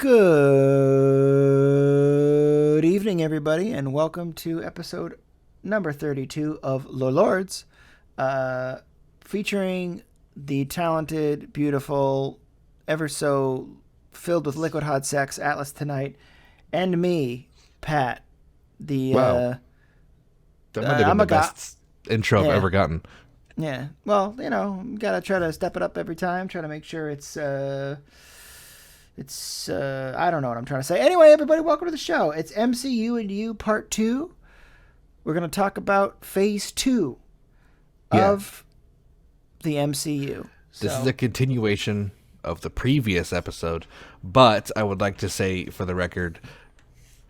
Good evening, everybody, and welcome to episode number 32 of Lords, featuring the talented, beautiful, ever so filled with liquid hot sex Atlas tonight, and me, Pat. The Wow, that might have been I'm the a guy. best intro I've Yeah, ever gotten. yeah. Well, gotta try to step it up every time. Try to make sure it's I don't know what I'm trying to say. Anyway, everybody, welcome to the show. It's MCU and You Part 2. We're going to talk about Phase 2 Yeah, of the MCU. this is a So, continuation of the previous episode, but I would like to say for the record,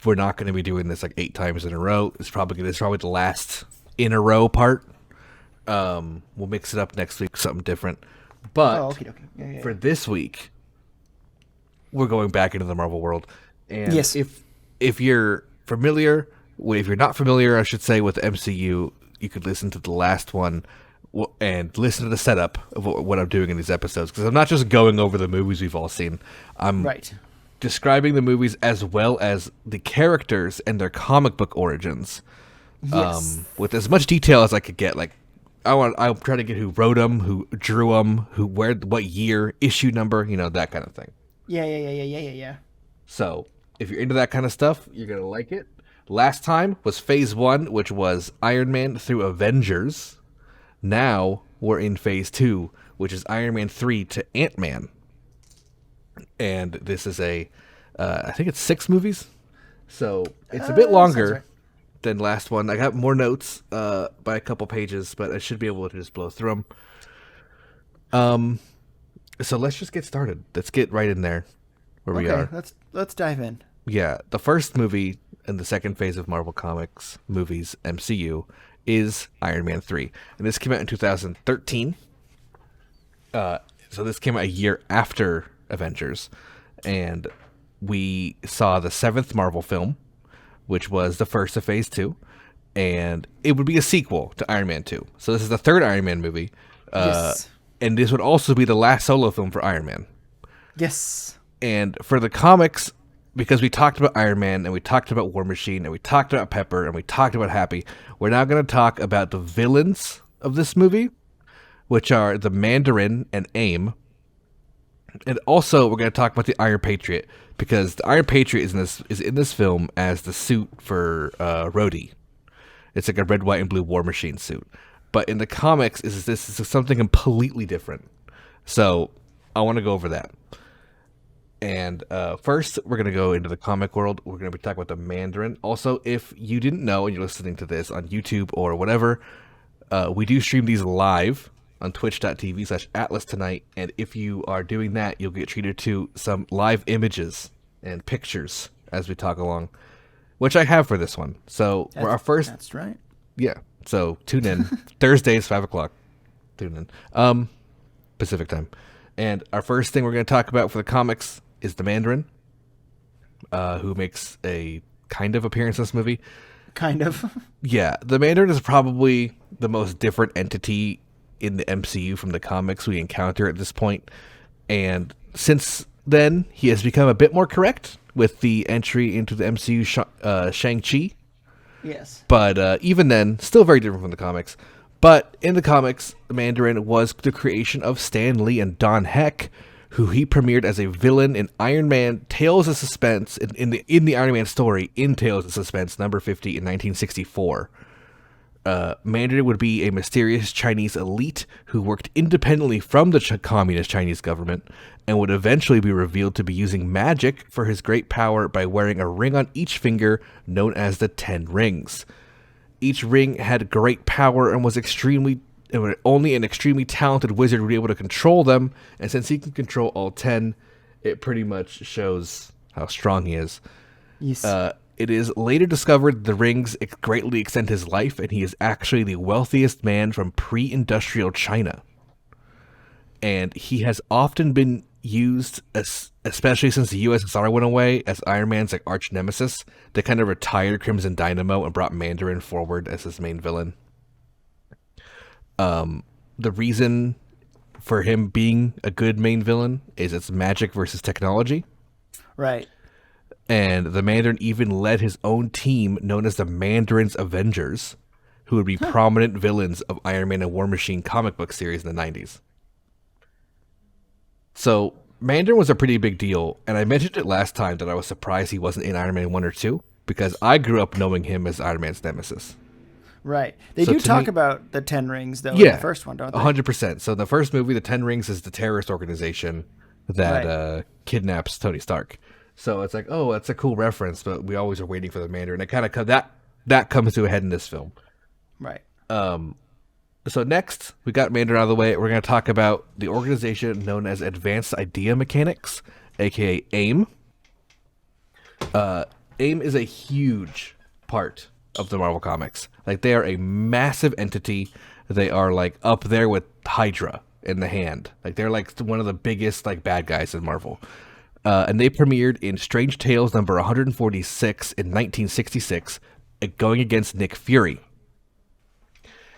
we're not going to be doing this like 8 times in a row. It's probably the last in a row part. We'll mix it up next week, something different. But okay, okay. Yeah, for yeah. this week, we're going back into the Marvel world. And Yes. if you're familiar, if you're not familiar, I should say, with the MCU, you could listen to the last one and listen to the setup of what I'm doing in these episodes. Because I'm not just going over the movies we've all seen. I'm Right. describing the movies as well as the characters and their comic book origins, Yes. with as much detail as I could get. Like, I'm trying to get who wrote them, who drew them, what year, issue number, that kind of thing. Yeah. So, if you're into that kind of stuff, you're going to like it. Last time was Phase 1, which was Iron Man through Avengers. Now, we're in Phase 2, which is Iron Man 3 to Ant-Man. And this is I think it's 6 movies. So, it's a bit Sounds right. longer than last one. I got more notes by a couple pages, but I should be able to just blow through them. So let's just get started. Let's get right in there where we Okay, are. let's dive in. Yeah, the first movie in the second phase of Marvel Comics movies, MCU, is Iron Man 3. And this came out in 2013. So this came out a year after Avengers. And we saw the seventh Marvel film, which was the first of Phase 2. And it would be a sequel to Iron Man 2. So this is the third Iron Man movie. Yes. And this would also be the last solo film for Iron Man. Yes. And for the comics, because we talked about Iron Man and we talked about War Machine and we talked about Pepper and we talked about Happy, we're now going to talk about the villains of this movie, which are the Mandarin and AIM. And also, we're going to talk about the Iron Patriot, because the Iron Patriot is in this film as the suit for Rhodey. It's like a red, white, and blue War Machine suit. But in the comics, this is something completely different. So I want to go over that. And first, we're going to go into the comic world. We're going to be talking about the Mandarin. Also, if you didn't know and you're listening to this on YouTube or whatever, we do stream these live on twitch.tv/Atlas tonight. And if you are doing that, you'll get treated to some live images and pictures as we talk along, which I have for this one. So we're our first. That's right. Yeah. So tune in. Thursdays, 5 o'clock. Tune in. Pacific time. And our first thing we're going to talk about for the comics is the Mandarin, who makes a kind of appearance in this movie. Kind of. Yeah, the Mandarin is probably the most different entity in the MCU from the comics we encounter at this point. And since then, he has become a bit more correct with the entry into the MCU Shang-Chi. Yes. But even then, still very different from the comics. But in the comics, the Mandarin was the creation of Stan Lee and Don Heck, who he premiered as a villain in Iron Man Tales of Suspense, in the Iron Man story, in Tales of Suspense number 50 in 1964. Mandarin would be a mysterious Chinese elite who worked independently from the communist Chinese government, and would eventually be revealed to be using magic for his great power by wearing a ring on each finger known as the 10 Rings. Each ring had great power and was only an extremely talented wizard would be able to control them, and since he can control all 10, it pretty much shows how strong he is. Yes. It is later discovered the rings greatly extend his life, and he is actually the wealthiest man from pre-industrial China. And he has often been used, especially since the USSR went away, as Iron Man's arch nemesis. They kind of retired Crimson Dynamo and brought Mandarin forward as his main villain. The reason for him being a good main villain is it's magic versus technology. Right. And the Mandarin even led his own team known as the Mandarin's Avengers, who would be Huh. prominent villains of Iron Man and War Machine comic book series in the 90s. So Mandarin was a pretty big deal, and I mentioned it last time that I was surprised he wasn't in Iron Man 1 or 2, because I grew up knowing him as Iron Man's nemesis. Right. They So do to talk me, about the Ten Rings though in the yeah, first one, don't they? 100%. So the first movie, the Ten Rings, is the terrorist organization that Right. kidnaps Tony Stark. So it's like, oh, that's a cool reference, but we always are waiting for the Mandarin. It kind of that comes to a head in this film. Right. So next, we got Mandarin out of the way. We're going to talk about the organization known as Advanced Idea Mechanics, aka AIM. AIM is a huge part of the Marvel Comics. Like, they are a massive entity. They are like up there with Hydra in the Hand. Like, they're like one of the biggest like bad guys in Marvel. And they premiered in Strange Tales number 146 in 1966, going against Nick Fury.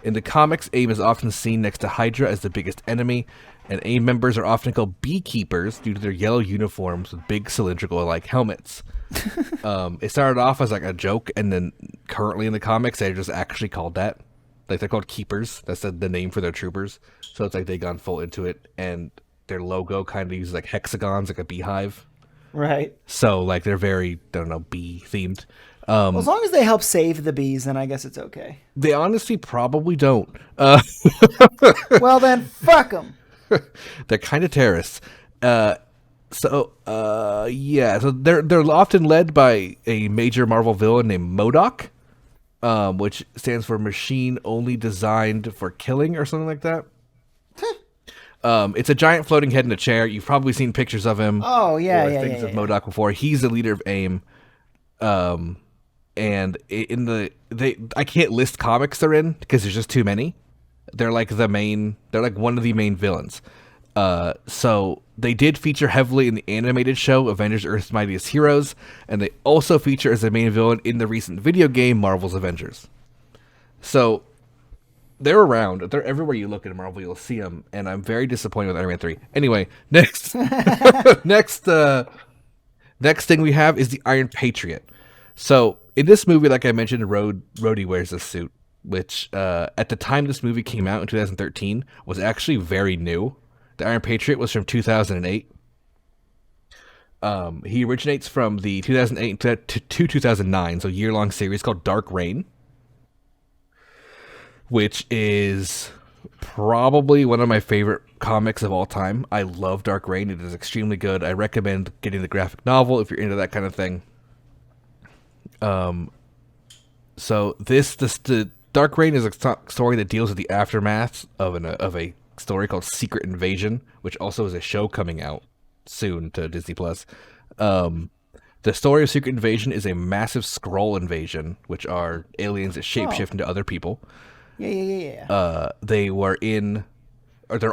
In the comics, AIM is often seen next to Hydra as the biggest enemy, and AIM members are often called beekeepers due to their yellow uniforms with big cylindrical-like helmets. It started off as like a joke, and then currently in the comics, they're just actually called that. Like, they're called keepers. That's the name for their troopers. So it's like they gone full into it, and their logo kind of uses like hexagons, like a beehive. Right. So like they're very, I don't know, bee themed. Well, as long as they help save the bees, then I guess it's okay. They honestly probably don't. Well, then fuck them. They're kind of terrorists. Yeah. So they're often led by a major Marvel villain named MODOK, which stands for Machine Only Designed for Killing or something like that. It's a giant floating head in a chair. You've probably seen pictures of him. Oh yeah, or yeah, things yeah, of yeah. MODOK before. He's the leader of AIM. And in I can't list comics they're in because there's just too many. They're like one of the main villains. So they did feature heavily in the animated show Avengers Earth's Mightiest Heroes, and they also feature as the main villain in the recent video game Marvel's Avengers. So they're around. They're everywhere you look at Marvel, you'll see them, and I'm very disappointed with Iron Man 3. Anyway, next next next thing we have is the Iron Patriot. So in this movie, like I mentioned, Rhodey wears this suit, which at the time this movie came out in 2013 was actually very new. The Iron Patriot was from 2008. He originates from the 2008 to 2009, so year-long series called Dark Reign, which is probably one of my favorite comics of all time. I love Dark Reign. It is extremely good. I recommend getting the graphic novel if you're into that kind of thing. So the Dark Reign is a story that deals with the aftermath of a story called Secret Invasion, which also is a show coming out soon to Disney Plus. The story of Secret Invasion is a massive Skrull invasion, which are aliens that shapeshift into other people. Yeah. They're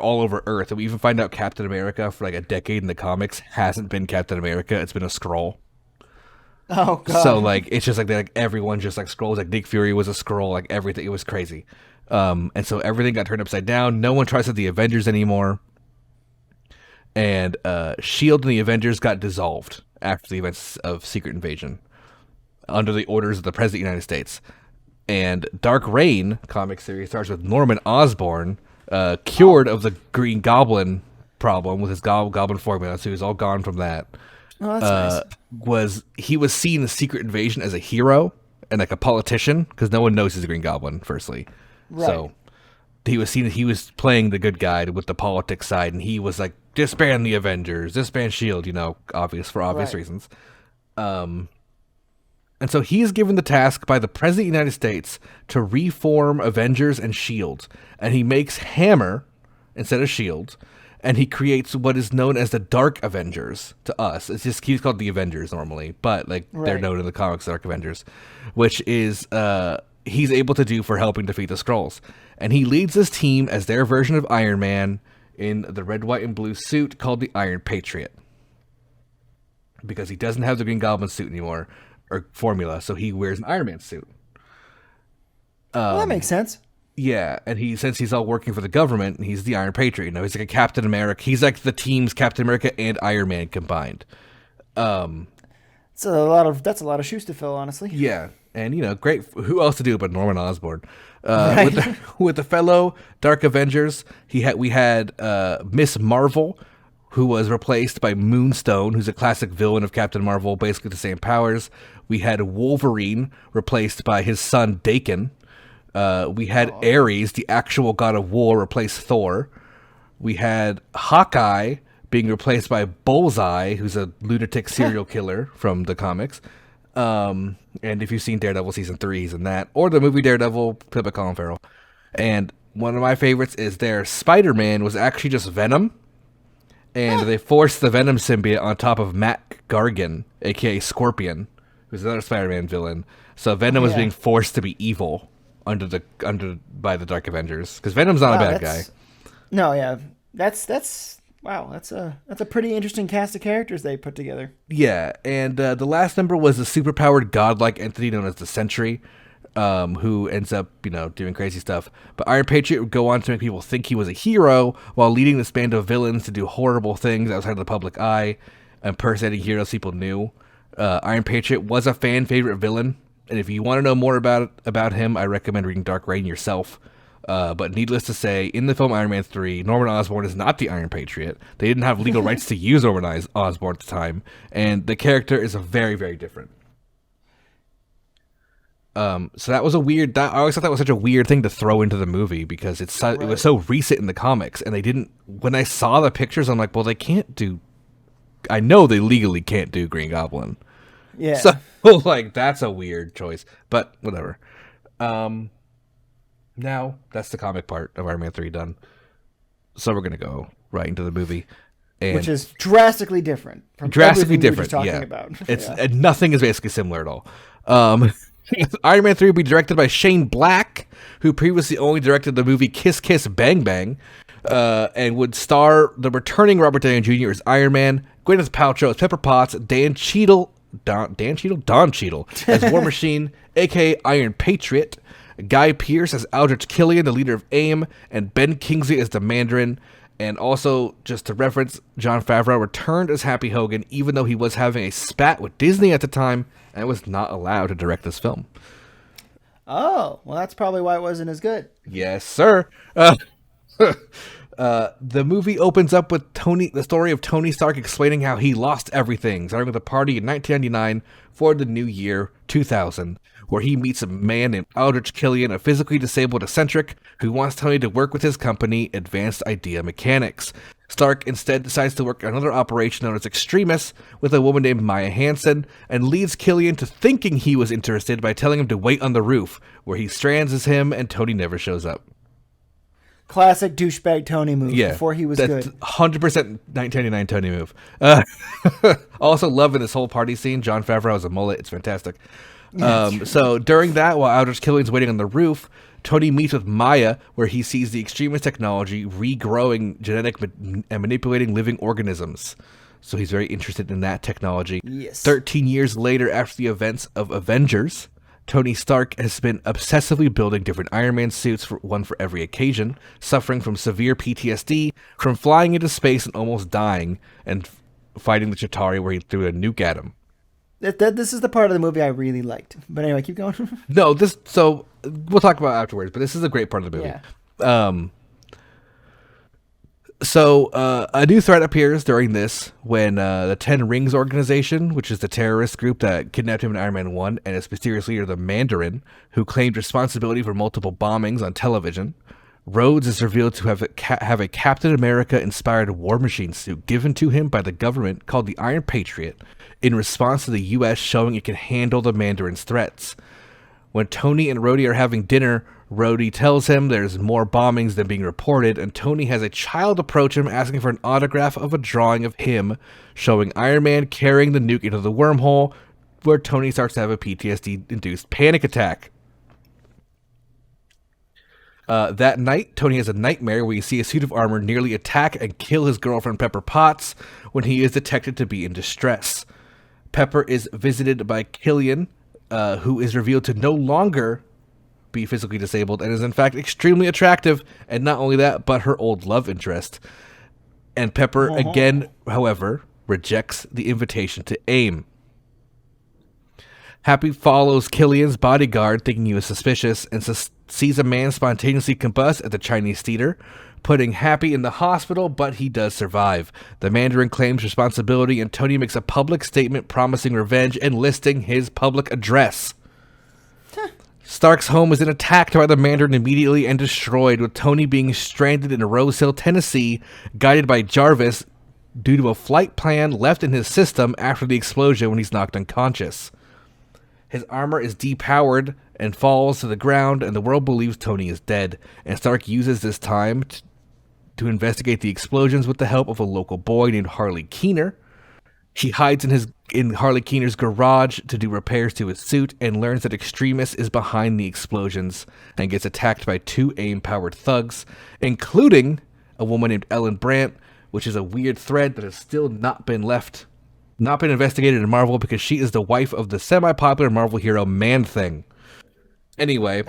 all over Earth, and we even find out Captain America for like a decade in the comics hasn't been Captain America; it's been a Skrull. Oh god. So like it's just like everyone just like Skrulls. Like Nick Fury was a Skrull. Like everything, it was crazy. And so everything got turned upside down. No one trusted the Avengers anymore. And Shield and the Avengers got dissolved after the events of Secret Invasion, under the orders of the President of the United States. And Dark Reign comic series starts with Norman Osborn, cured of the Green Goblin problem with his Goblin formula, so he was all gone from that. Oh, that's nice. He was seen in Secret Invasion as a hero and like a politician, because no one knows he's a Green Goblin, firstly. Right. So he was playing the good guy with the politics side, and he was like, disband the Avengers, disband Shield, for obvious reasons. And so he's given the task by the President of the United States to reform Avengers and Shield, and he makes Hammer instead of Shield. And he creates what is known as the Dark Avengers to us. It's just, he's called the Avengers normally, but they're known in the comics Dark Avengers, which is he's able to do for helping defeat the Skrulls. And he leads this team as their version of Iron Man in the red, white, and blue suit called the Iron Patriot, because he doesn't have the Green Goblin suit anymore or formula, so he wears an Iron Man suit. Well, that makes sense. Yeah, and since he's all working for the government, he's the Iron Patriot. He's like a Captain America. He's like the team's Captain America and Iron Man combined. Um, That's a lot of shoes to fill, honestly. yeah, and great. Who else to do but Norman Osborn? With Right. the, with the fellow Dark Avengers, we had Miss Marvel, who was replaced by Moonstone, who's a classic villain of Captain Marvel, basically the same powers. We had Wolverine replaced by his son Daken. We had Oh, Ares, the actual god of war, replace Thor. We had Hawkeye being replaced by Bullseye, who's a lunatic serial killer from the comics. And if you've seen Daredevil season 3, he's in that, or the movie Daredevil, played by Colin Farrell. And one of my favorites is their Spider-Man was actually just Venom, and they forced the Venom symbiote on top of Matt Gargan, aka Scorpion, who's another Spider-Man villain. So oh Venom was being yeah. forced to be evil under by the Dark Avengers, because Venom's not a Wow, bad guy. that's no, yeah. That's wow. That's a pretty interesting cast of characters they put together. Yeah, and the last member was a superpowered godlike entity known as the Sentry, who ends up, doing crazy stuff. But Iron Patriot would go on to make people think he was a hero while leading this band of villains to do horrible things outside of the public eye, impersonating heroes people knew. Iron Patriot was a fan favorite villain, and if you want to know more about him, I recommend reading Dark Reign yourself. But needless to say, in the film Iron Man 3, Norman Osborn is not the Iron Patriot. They didn't have legal rights to use Norman Osborn at the time, and the character is very, very different. So that was a weird. I always thought that was such a weird thing to throw into the movie because it was Right. so recent in the comics, and they didn't. When I saw the pictures, I'm like, well, they can't do. I know they legally can't do Green Goblin, so Yeah. like that's a weird choice, but whatever. Um, Now that's the comic part of Iron Man 3 done. So we're gonna go right into the movie, Which and is drastically different from drastically everything we were just different. talking Yeah, about. it's Yeah. nothing is basically similar at all. Um, Iron Man 3 will be directed by Shane Black, who previously only directed the movie Kiss Kiss Bang Bang, and would star the returning Robert Downey Jr. as Iron Man, Gwyneth Paltrow as Pepper Potts, Don Cheadle as War Machine, aka Iron Patriot, Guy Pearce as Aldrich Killian, the leader of AIM, and Ben Kingsley as the Mandarin. And also, just to reference, Jon Favreau returned as Happy Hogan, even though he was having a spat with Disney at the time and was not allowed to direct this film. Oh, well, that's probably why it wasn't as good. Yes, sir. The movie opens up with the story of Tony Stark explaining how he lost everything, starting with a party in 1999 for the new year 2000, where he meets a man named Aldrich Killian, a physically disabled eccentric who wants Tony to work with his company, Advanced Idea Mechanics. Stark instead decides to work on another operation known as Extremis with a woman named Maya Hansen, and leads Killian to thinking he was interested by telling him to wait on the roof, where he strands as him and Tony never shows up. Classic douchebag Tony move Yeah, before he was that's good. 100% 1999 Tony move. Also loving this whole party scene. Jon Favreau has a mullet. It's fantastic. So during that, while Aldrich Killian's waiting on the roof, Tony meets with Maya, where he sees the extremist technology regrowing genetic and manipulating living organisms. So he's very interested in that technology. Yes. 13 years later, after the events of Avengers, Tony Stark has been obsessively building different Iron Man suits, one for every occasion, suffering from severe PTSD from flying into space and almost dying, and fighting the Chitauri where he threw a nuke at him. This is the part of the movie I really liked. But anyway, keep going. No, so we'll talk about it afterwards, but this is a great part of the movie. Yeah. So a new threat appears during this when the Ten Rings organization, which is the terrorist group that kidnapped him in Iron Man 1, and its mysterious leader, the Mandarin, who claimed responsibility for multiple bombings on television. Rhodes is revealed to have a Captain America-inspired War Machine suit given to him by the government called the Iron Patriot in response to the U.S. showing it can handle the Mandarin's threats. When Tony and Rhodey are having dinner, Rhodey tells him there's more bombings than being reported, and Tony has a child approach him asking for an autograph of a drawing of him showing Iron Man carrying the nuke into the wormhole, where Tony starts to have a PTSD-induced panic attack. That night, Tony has a nightmare where you see a suit of armor nearly attack and kill his girlfriend Pepper Potts when he is detected to be in distress. Pepper is visited by Killian, who is revealed to no longer be physically disabled and is in fact extremely attractive, and not only that, but her old love interest. And Pepper, again, however, rejects the invitation to AIM. Happy follows Killian's bodyguard, thinking he was suspicious, and sees a man spontaneously combust at the Chinese theater, putting Happy in the hospital, but he does survive. The Mandarin claims responsibility, and Tony makes a public statement promising revenge and listing his public address. Stark's home is then attacked by the Mandarin immediately and destroyed, with Tony being stranded in Rose Hill, Tennessee, guided by Jarvis due to a flight plan left in his system after the explosion when he's knocked unconscious. His armor is depowered and falls to the ground, and the world believes Tony is dead. And Stark uses this time to investigate the explosions with the help of a local boy named Harley Keener. He hides in Harley Keener's garage to do repairs to his suit and learns that Extremis is behind the explosions and gets attacked by 2 AIM-powered thugs, including a woman named Ellen Brandt, which is a weird thread that has still not been investigated in Marvel because she is the wife of the semi-popular Marvel hero Man-Thing. Anyway,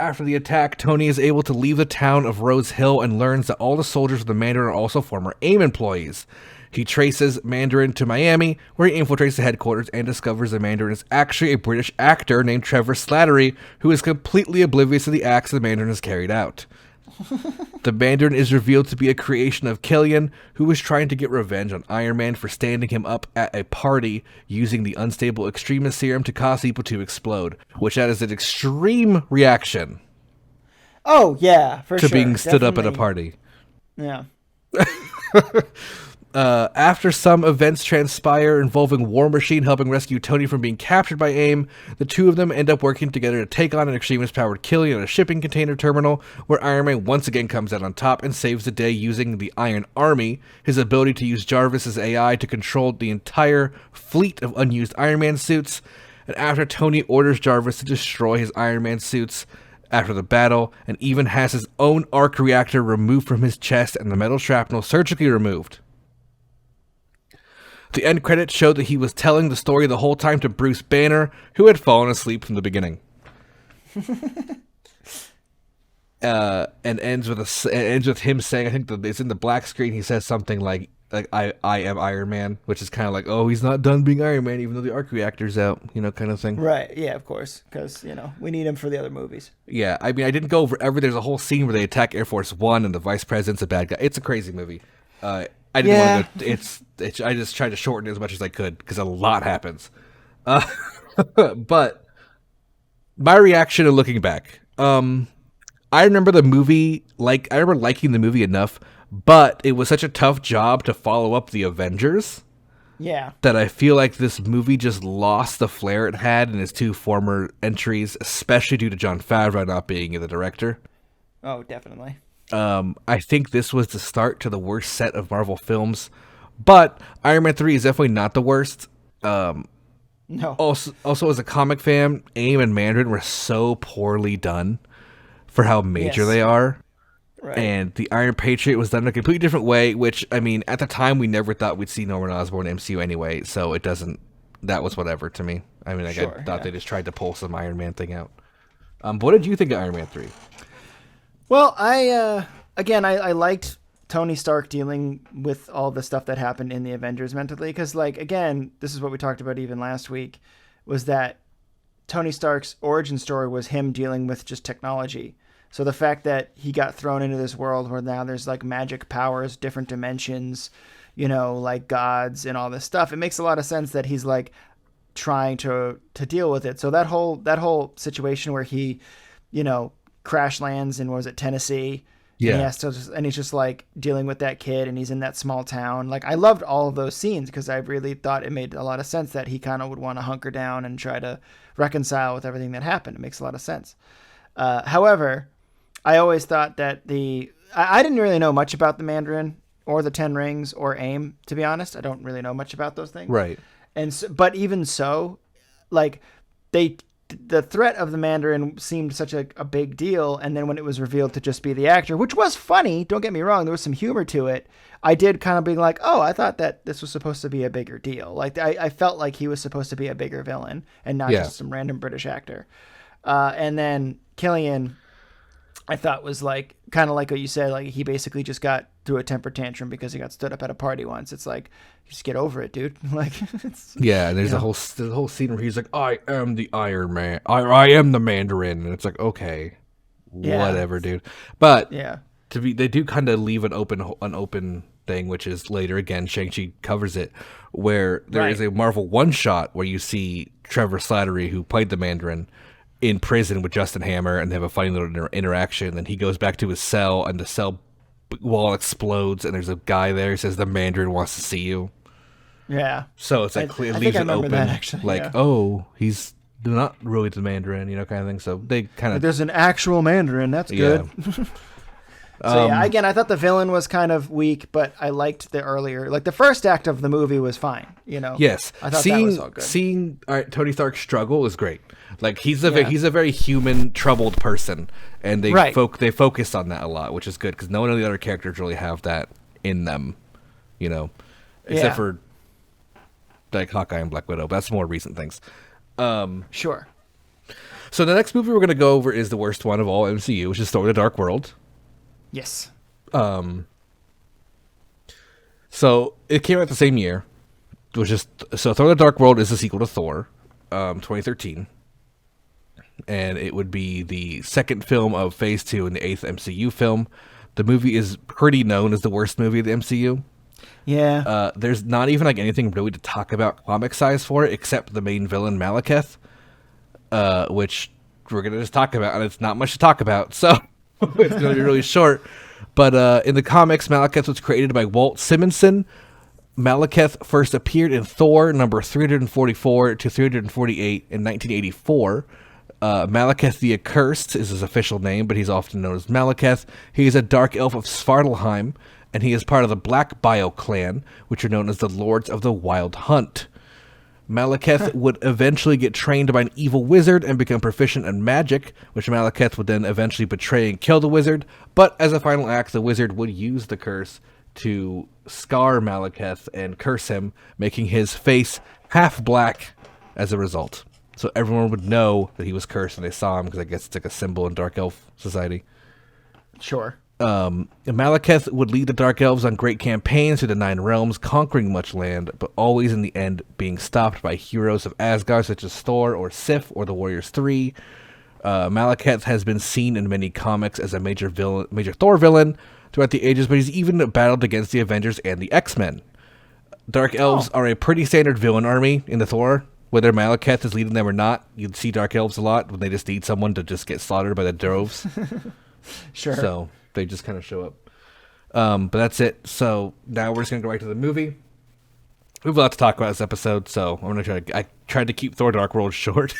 after the attack, Tony is able to leave the town of Rose Hill and learns that all the soldiers of the Mandarin are also former AIM employees. He traces Mandarin to Miami, where he infiltrates the headquarters and discovers the Mandarin is actually a British actor named Trevor Slattery, who is completely oblivious to the acts the Mandarin has carried out. The Mandarin is revealed to be a creation of Killian, who was trying to get revenge on Iron Man for standing him up at a party using the unstable Extremis serum to cause people to explode, which that is an extreme reaction. Oh, yeah, for sure. To being stood Definitely. up at a party. Yeah. After some events transpire involving War Machine helping rescue Tony from being captured by AIM, the two of them end up working together to take on an Extremis-powered Killian at a shipping container terminal, where Iron Man once again comes out on top and saves the day using the Iron Army, his ability to use Jarvis's AI to control the entire fleet of unused Iron Man suits. And after Tony orders Jarvis to destroy his Iron Man suits after the battle, and even has his own arc reactor removed from his chest and the metal shrapnel surgically removed. The end credits showed that he was telling the story the whole time to Bruce Banner, who had fallen asleep from the beginning. And ends with him saying, I think it's in the black screen, he says something like I am Iron Man, which is kind of like, oh, he's not done being Iron Man even though the arc reactor's out, kind of thing. Right, yeah, of course, because, we need him for the other movies. Yeah, I mean, I didn't go over there's a whole scene where they attack Air Force One and the vice president's a bad guy. It's a crazy movie. I didn't want to go, I just tried to shorten it as much as I could because a lot happens. But my reaction to looking back, I remember the movie, I remember liking the movie enough, but it was such a tough job to follow up the Avengers. Yeah. That I feel like this movie just lost the flair it had in its 2 former entries, especially due to Jon Favreau not being the director. Oh, definitely. I think this was the start to the worst set of Marvel films, but Iron Man 3 is definitely not the worst. No. Also, as a comic fan, AIM and Mandarin were so poorly done for how major they are. Right. And the Iron Patriot was done in a completely different way, which, I mean, at the time, we never thought we'd see Norman Osborn in MCU anyway, so that was whatever to me. I mean, I thought they just tried to pull some Iron Man thing out. But what did you think of Iron Man 3? Well, I liked Tony Stark dealing with all the stuff that happened in the Avengers mentally, because, again, this is what we talked about even last week, was that Tony Stark's origin story was him dealing with just technology. So the fact that he got thrown into this world where now there's magic powers, different dimensions, gods and all this stuff, it makes a lot of sense that he's trying to deal with it. So that whole situation where he, crash lands in, what was it, Tennessee? Yeah. And he's just dealing with that kid, and he's in that small town. I loved all of those scenes because I really thought it made a lot of sense that he kind of would want to hunker down and try to reconcile with everything that happened. It makes a lot of sense. However, I always thought that I didn't really know much about the Mandarin or the Ten Rings or AIM, to be honest. I don't really know much about those things. Right. And so, but even so, the threat of the Mandarin seemed such a big deal, and then when it was revealed to just be the actor, which was funny, don't get me wrong, there was some humor to it, I did kind of be like, oh, I thought that this was supposed to be a bigger deal. I felt like he was supposed to be a bigger villain and not just some random British actor. And then Killian, I thought was kind of like what you said, he basically just got threw a temper tantrum because he got stood up at a party once. It's like, just get over it, dude. Like, it's, Yeah, there's a whole scene where he's like, "I am the Iron Man. I am the Mandarin," and it's like, okay, yeah, whatever, dude. But yeah, they do kind of leave an open thing, which is later again Shang-Chi covers it, where there is a Marvel one shot where you see Trevor Slattery, who played the Mandarin, in prison with Justin Hammer, and they have a funny little interaction. Then he goes back to his cell, and the cell wall explodes, and there's a guy there. He says, "The Mandarin wants to see you." yeah. So it's like it leaves it open, that, actually, like, yeah. oh, he's not really the Mandarin, kind of thing. So they kind of There's an actual Mandarin. That's good. So yeah, again, I thought the villain was kind of weak, but I liked the earlier, like the first act of the movie was fine. Yes, I thought that was all good. Seeing Tony Stark's struggle is great. Like he's a very human, troubled person, and they they focused on that a lot, which is good because no one of the other characters really have that in them, except for like Hawkeye and Black Widow. But that's more recent things. Sure. So the next movie we're going to go over is the worst one of all MCU, which is Thor: The Dark World. Yes. So it came out the same year, which is Thor: The Dark World is a sequel to Thor, 2013, and it would be the second film of Phase 2 and the 8th MCU film. The movie is pretty known as the worst movie of the MCU. Yeah. There's not even like anything really to talk about comic size for it, except the main villain Malekith, which we're gonna just talk about, and it's not much to talk about, so it's gonna be really short. But in the comics, Malekith was created by Walt Simonson. Malekith first appeared in Thor number 344 to 348 in 1984. Malekith the Accursed is his official name, but he's often known as Malekith. He is a dark elf of Svartalheim, and he is part of the Black Bio clan, which are known as the Lords of the Wild Hunt. Malekith would eventually get trained by an evil wizard and become proficient in magic, which Malekith would then eventually betray and kill the wizard. But as a final act, the wizard would use the curse to scar Malekith and curse him, making his face half black as a result. So everyone would know that he was cursed when they saw him, because I guess it's like a symbol in Dark Elf society. Sure. Malekith would lead the Dark Elves on great campaigns through the Nine Realms, conquering much land, but always in the end being stopped by heroes of Asgard such as Thor or Sif or the Warriors 3. Malekith has been seen in many comics as a major Thor villain throughout the ages, but he's even battled against the Avengers and the X-Men. Dark Elves are a pretty standard villain army in the Thor. Whether Malekith is leading them or not, you'd see Dark Elves a lot when they just need someone to just get slaughtered by the droves. Sure. So they just kind of show up. But that's it. So now we're just going to go right to the movie. We have a lot to talk about this episode, so I'm going to I tried to keep Thor Dark World short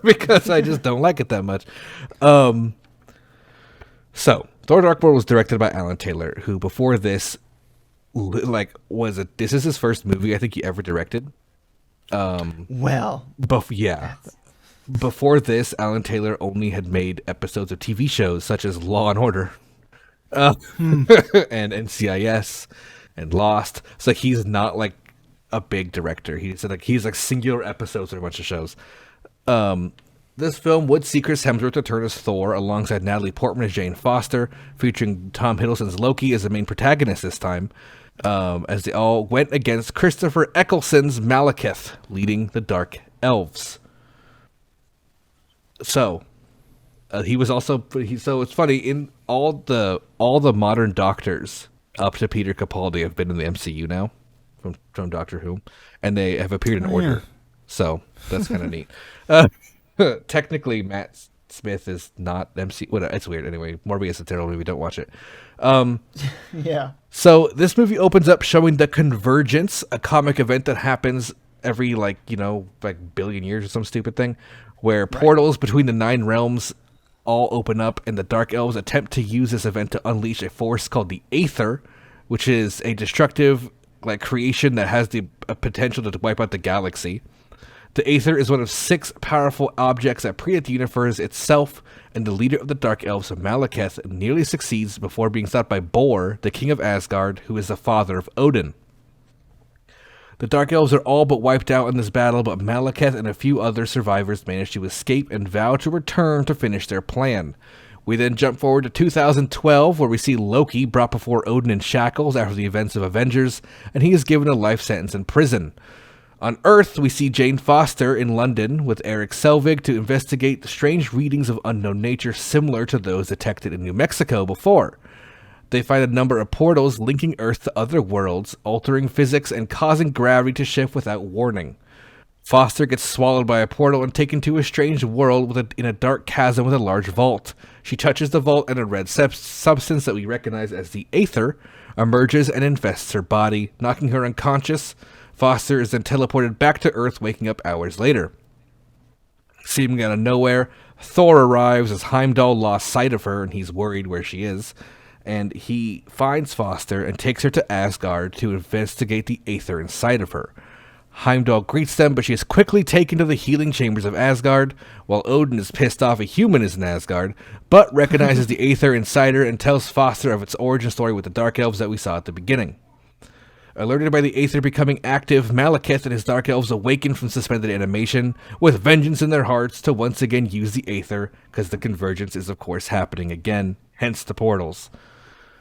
because I just don't like it that much. So Thor Dark World was directed by Alan Taylor, who before this, this is his first movie I think he ever directed. Well. Yeah. Before this, Alan Taylor only had made episodes of TV shows such as Law and Order, and NCIS, and Lost. So he's not like a big director. He's like singular episodes of a bunch of shows. This film would see Chris Hemsworth return as Thor alongside Natalie Portman as Jane Foster, featuring Tom Hiddleston's Loki as the main protagonist this time, as they all went against Christopher Eccleston's Malekith, leading the Dark Elves. So, he was also so it's funny, in all the modern Doctors up to Peter Capaldi have been in the MCU now from Doctor Who, and they have appeared in order. So that's kind of neat. Technically, Matt Smith is not MCU. Well, it's weird anyway. Morbius is a terrible movie. Don't watch it. Yeah. So this movie opens up showing the Convergence, a comic event that happens every billion years or some stupid thing, where portals between the Nine Realms all open up, and the Dark Elves attempt to use this event to unleash a force called the Aether, which is a destructive creation that has the potential to wipe out the galaxy. The Aether is one of 6 powerful objects that predate the universe itself, and the leader of the Dark Elves, Malekith, nearly succeeds before being stopped by Bor, the king of Asgard, who is the father of Odin. The Dark Elves are all but wiped out in this battle, but Malekith and a few other survivors manage to escape and vow to return to finish their plan. We then jump forward to 2012, where we see Loki brought before Odin in shackles after the events of Avengers, and he is given a life sentence in prison. On Earth, we see Jane Foster in London with Eric Selvig to investigate the strange readings of unknown nature similar to those detected in New Mexico before. They find a number of portals linking Earth to other worlds, altering physics and causing gravity to shift without warning. Foster gets swallowed by a portal and taken to a strange world in a dark chasm with a large vault. She touches the vault and a red substance that we recognize as the Aether emerges and infests her body, knocking her unconscious. Foster is then teleported back to Earth, waking up hours later. Seeming out of nowhere, Thor arrives as Heimdall lost sight of her and he's worried where she is. And he finds Foster and takes her to Asgard to investigate the Aether inside of her. Heimdall greets them, but she is quickly taken to the healing chambers of Asgard, while Odin is pissed off a human is in Asgard, but recognizes the Aether inside her and tells Foster of its origin story with the Dark Elves that we saw at the beginning. Alerted by the Aether becoming active, Malekith and his Dark Elves awaken from suspended animation, with vengeance in their hearts to once again use the Aether, because the convergence is of course happening again, hence the portals.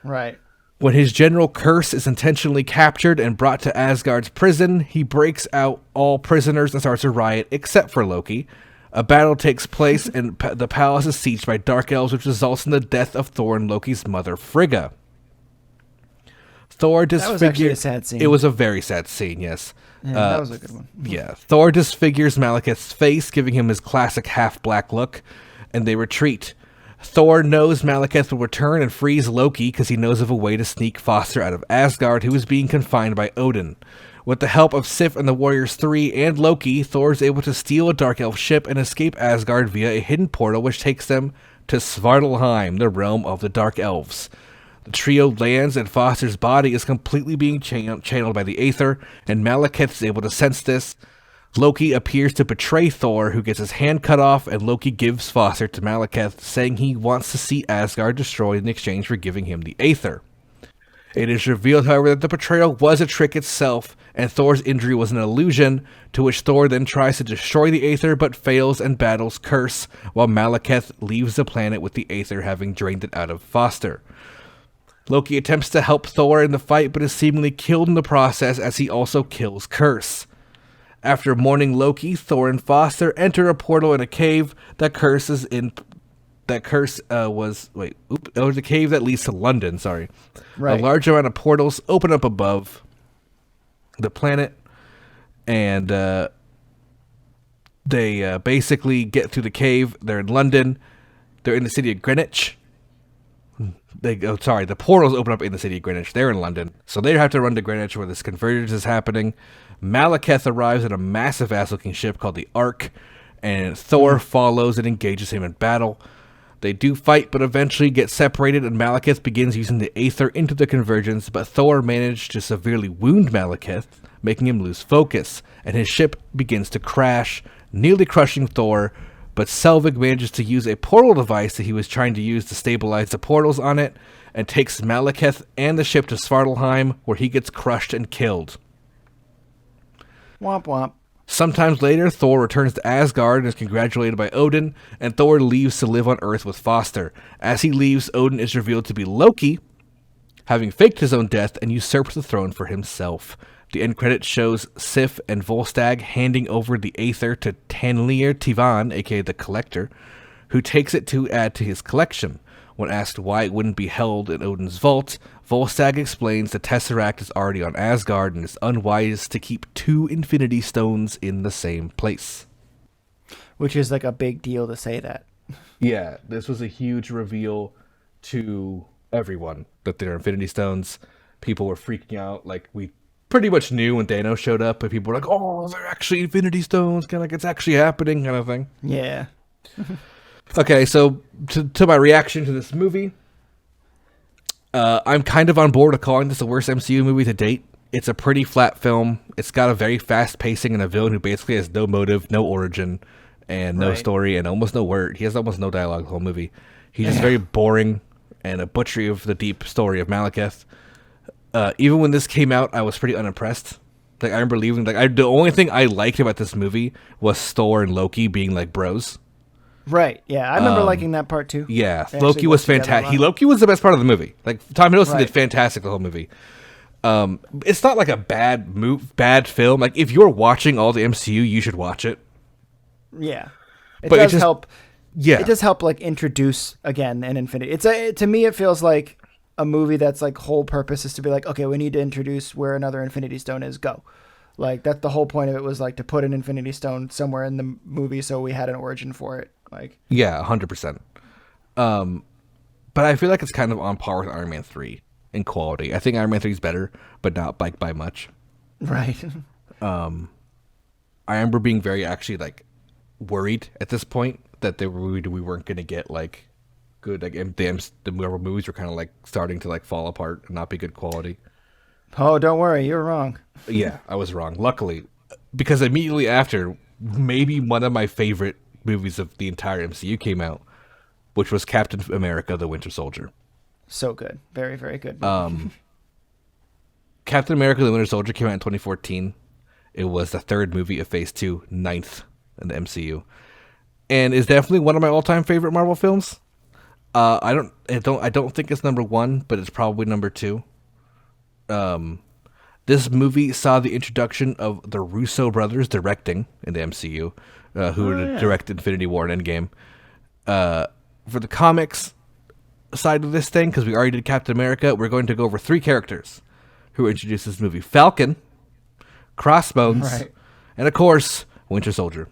Right. When his general Curse is intentionally captured and brought to Asgard's prison, he breaks out all prisoners and starts a riot except for Loki. A battle takes place and the palace is sieged by Dark Elves, which results in the death of Thor and Loki's mother, Frigga. Thor disfigures. That was actually a sad scene. It was a very sad scene, yes. Yeah, that was a good one. Yeah. Thor disfigures Malekith's face, giving him his classic half-black look, and they retreat. Thor knows Malekith will return and frees Loki because he knows of a way to sneak Foster out of Asgard, who is being confined by Odin. With the help of Sif and the Warriors 3 and Loki, Thor is able to steal a Dark Elf ship and escape Asgard via a hidden portal which takes them to Svartalfheim, the realm of the Dark Elves. The trio lands and Foster's body is completely being channeled by the Aether, and Malekith is able to sense this. Loki appears to betray Thor, who gets his hand cut off, and Loki gives Foster to Malekith, saying he wants to see Asgard destroyed in exchange for giving him the Aether. It is revealed, however, that the betrayal was a trick itself, and Thor's injury was an illusion, to which Thor then tries to destroy the Aether but fails and battles Curse, while Malekith leaves the planet with the Aether having drained it out of Foster. Loki attempts to help Thor in the fight, but is seemingly killed in the process as he also kills Curse. After mourning Loki, Thor and Foster enter a portal in a cave that Curse is in. That Curse was it was a cave that leads to London. Sorry, right. A large amount of portals open up above the planet, and they basically get through the cave. They're in London. They're in the city of Greenwich. The portals open up in the city of Greenwich. They're in London, so they have to run to Greenwich where this convergence is happening. Malekith arrives in a massive ass-looking ship called the Ark, and Thor follows and engages him in battle. They do fight, but eventually get separated, and Malekith begins using the Aether into the convergence, but Thor managed to severely wound Malekith, making him lose focus, and his ship begins to crash, nearly crushing Thor. But Selvig manages to use a portal device that he was trying to use to stabilize the portals on it, and takes Malekith and the ship to Svartalfheim, where he gets crushed and killed. Womp womp. Sometimes later, Thor returns to Asgard and is congratulated by Odin, and Thor leaves to live on Earth with Foster. As he leaves, Odin is revealed to be Loki, having faked his own death and usurped the throne for himself. The end credit shows Sif and Volstagg handing over the Aether to Tanlir Tivan, aka the Collector, who takes it to add to his collection. When asked why it wouldn't be held in Odin's vault, Volstagg explains the Tesseract is already on Asgard and it's unwise to keep two Infinity Stones in the same place. Which is like a big deal to say that. Yeah, this was a huge reveal to everyone that they're Infinity Stones. People were freaking out, like we pretty much knew when Thanos showed up, but people were like, oh, they're actually Infinity Stones, kind of like it's actually happening, kind of thing. Yeah. Okay, so to my reaction to this movie, I'm kind of on board with calling this the worst MCU movie to date. It's a pretty flat film. It's got a very fast pacing and a villain who basically has no motive, no origin, and no story, and almost no word. He has almost no dialogue the whole movie. He's just very boring and a butchery of the deep story of Malekith. Even when this came out, I was pretty unimpressed. Like I remember leaving. The only thing I liked about this movie was Thor and Loki being like bros. Right. Yeah, I remember liking that part too. Yeah, They actually Loki was worked together a fantastic. lot. Loki was the best part of the movie. Like Tom Hiddleston did Right. fantastic the whole movie. It's not like a bad film. Like if you're watching all the MCU, you should watch it. Yeah. It But it does just help. Yeah, It does help like introduce again an Infinity. To me it feels like a movie that's like whole purpose is to be like, okay, we need to introduce where another Infinity Stone is. Go. Like that's the whole point of it was like to put an Infinity Stone somewhere in the movie so we had an origin for it. Like yeah, 100%. But I feel like it's kind of on par with Iron Man 3 in quality. I think Iron Man 3 is better, but not like by much. right. I remember being very actually like worried at this point that we weren't going to get like good like the Marvel movies were kind of like starting to like fall apart and not be good quality. Oh, don't worry, you're wrong. Yeah, I was wrong. Luckily, because immediately after, maybe one of my favorite movies of the entire MCU came out, which was Captain America: The Winter Soldier. So good. Very, very good. Captain America: The Winter Soldier came out in 2014. It was the third movie of Phase 2, ninth in the MCU, and is definitely one of my all-time favorite Marvel films. I don't think it's number one, but it's probably number two. This movie saw the introduction of the Russo brothers directing in the MCU, who directed Infinity War and Endgame. For the comics side of this thing, because we already did Captain America, we're going to go over three characters who introduced this movie: Falcon, Crossbones, Right. and of course Winter Soldier.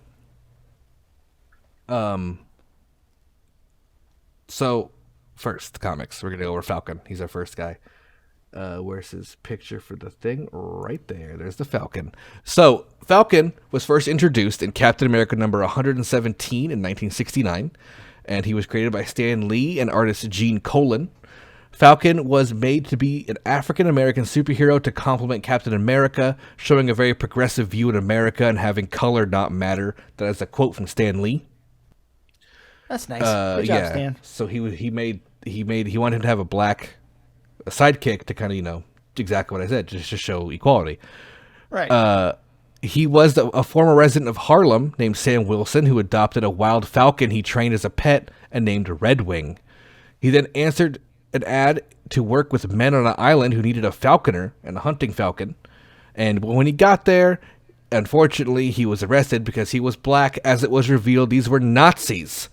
So first, the comics. We're gonna go over Falcon. He's our first guy. Where's his picture for the thing? Right there. There's the Falcon. So Falcon was first introduced in Captain America number 117 in 1969, and he was created by Stan Lee and artist Gene Colan. Falcon was made to be an African-American superhero to complement Captain America, showing a very progressive view in America and having color not matter. That is a quote from Stan Lee. That's nice. Good job, Stan. So he wanted him to have a sidekick to kind of exactly what I said, just to show equality. Right. He was a former resident of Harlem named Sam Wilson who adopted a wild falcon he trained as a pet and named Red Wing. He then answered an ad to work with men on an island who needed a falconer and a hunting falcon. And when he got there, unfortunately, he was arrested because he was black, as it was revealed these were Nazis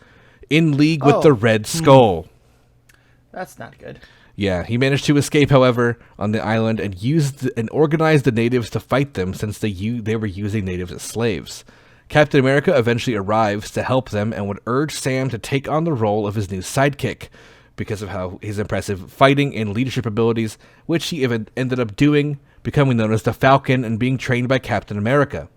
in league with the Red Skull. That's not good. Yeah, he managed to escape, however, on the island and organized the natives to fight them since they were using natives as slaves. Captain America eventually arrives to help them and would urge Sam to take on the role of his new sidekick because of how his impressive fighting and leadership abilities, which he ended up doing, becoming known as the Falcon and being trained by Captain America.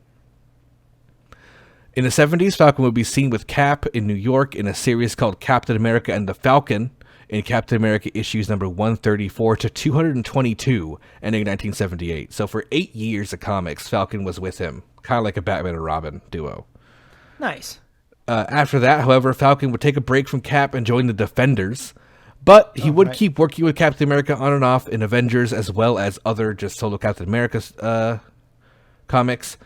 In the 70s, Falcon would be seen with Cap in New York in a series called Captain America and the Falcon, in Captain America issues number 134 to 222, ending in 1978. So for 8 years of comics, Falcon was with him, kind of like a Batman and Robin duo. Nice. After that, however, Falcon would take a break from Cap and join the Defenders, but he would keep working with Captain America on and off in Avengers as well as other just solo Captain America comics.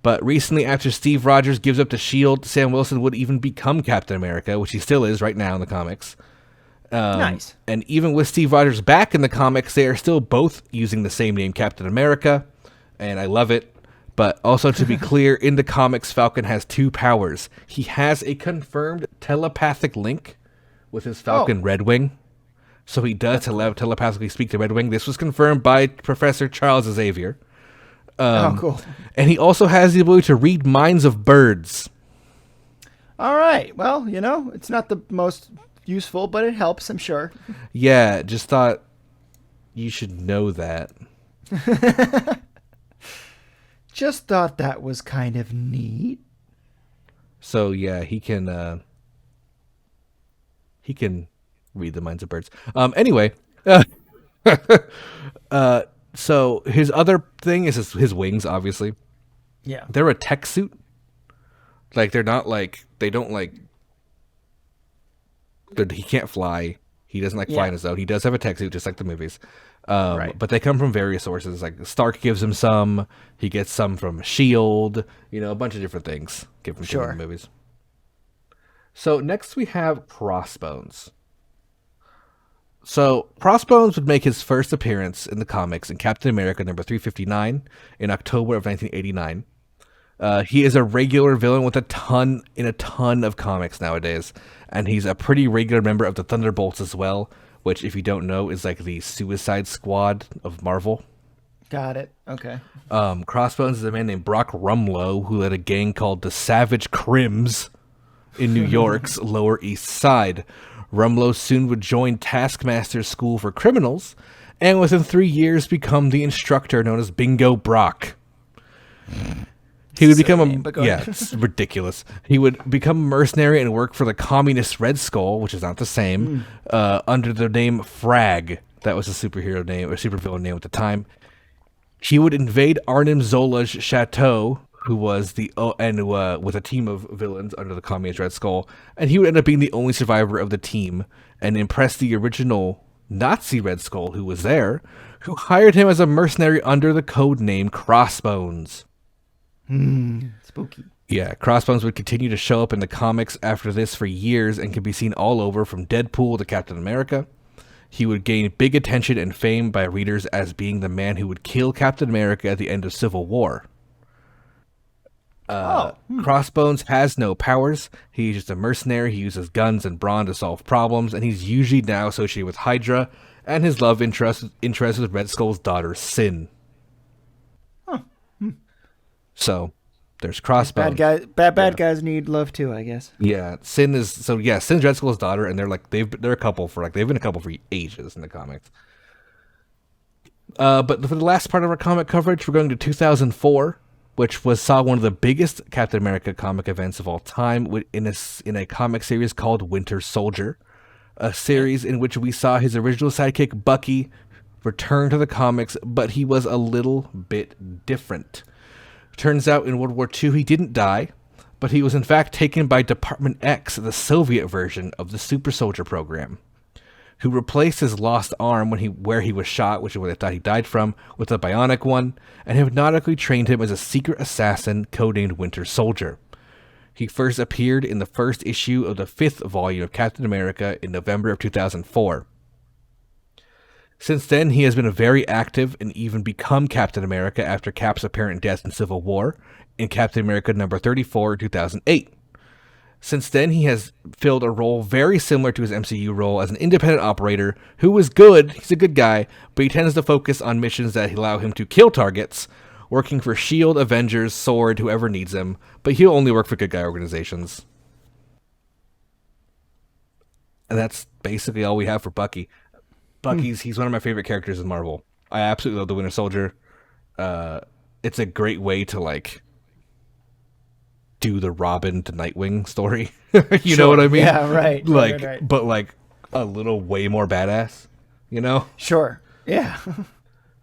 But recently, after Steve Rogers gives up to S.H.I.E.L.D., Sam Wilson would even become Captain America, which he still is right now in the comics. Nice. And even with Steve Rogers back in the comics, they are still both using the same name, Captain America, and I love it. But also to be clear, in the comics, Falcon has two powers. He has a confirmed telepathic link with his Falcon Red Wing. So he does telepathically speak to Red Wing. This was confirmed by Professor Charles Xavier. Cool. And he also has the ability to read minds of birds. All right. Well, it's not the most useful, but it helps, I'm sure. Yeah, just thought you should know that. Just thought that was kind of neat. So yeah, he can read the minds of birds. Anyway, so his other thing is his wings. Obviously, Yeah. they're a tech suit. Like they're not like they don't like. He can't fly. He doesn't like flying his own. He does have a tech suit, just like the movies. Right. But they come from various sources. Like Stark gives him some. He gets some from S.H.I.E.L.D. A bunch of different things given from the movies. So next we have Crossbones. So Crossbones would make his first appearance in the comics in Captain America number 359 in October of 1989. He is a regular villain with a ton of comics nowadays, and he's a pretty regular member of the Thunderbolts as well, which, if you don't know, is like the Suicide Squad of Marvel. Got it. Okay. Crossbones is a man named Brock Rumlow who led a gang called the Savage Crims in New York's Lower East Side. Rumlow soon would join Taskmaster's School for Criminals, and within 3 years become the instructor known as Bingo Brock. He would become it's ridiculous. He would become a mercenary and work for the communist Red Skull, which is not the same, under the name Frag. That was a superhero name, or supervillain name at the time. He would invade Arnim Zola's chateau, who was with a team of villains under the communist Red Skull, and he would end up being the only survivor of the team and impress the original Nazi Red Skull who was there, who hired him as a mercenary under the code name Crossbones. Spooky. Yeah, Crossbones would continue to show up in the comics after this for years and can be seen all over from Deadpool to Captain America. He would gain big attention and fame by readers as being the man who would kill Captain America at the end of Civil War. Crossbones has no powers. He's just a mercenary. He uses guns and brawn to solve problems, and he's usually now associated with Hydra and his love interest with Red Skull's daughter, Sin. So, there's Crossbones. Bad guys need love too, I guess. Yeah, Sin's Red Skull's daughter, and they're a couple for they've been a couple for ages in the comics. But for the last part of our comic coverage, we're going to 2004, which saw one of the biggest Captain America comic events of all time in a comic series called Winter Soldier, a series in which we saw his original sidekick Bucky return to the comics, but he was a little bit different. Turns out in World War II he didn't die, but he was in fact taken by Department X, the Soviet version of the Super Soldier program, who replaced his lost arm where he was shot, which is what they thought he died from, with a bionic one, and hypnotically trained him as a secret assassin codenamed Winter Soldier. He first appeared in the first issue of the 5th volume of Captain America in November of 2004. Since then, he has been very active and even become Captain America after Cap's apparent death in Civil War in Captain America number 34 in 2008. Since then, he has filled a role very similar to his MCU role as an independent operator who is good, he's a good guy, but he tends to focus on missions that allow him to kill targets, working for S.H.I.E.L.D., Avengers, SWORD, whoever needs him, but he'll only work for good guy organizations. And that's basically all we have for Bucky. He's one of my favorite characters in Marvel. I absolutely love the Winter Soldier. It's a great way to do the Robin to Nightwing story. You know what I mean? Yeah, right. Right. But a little way more badass, you know? Sure. Yeah.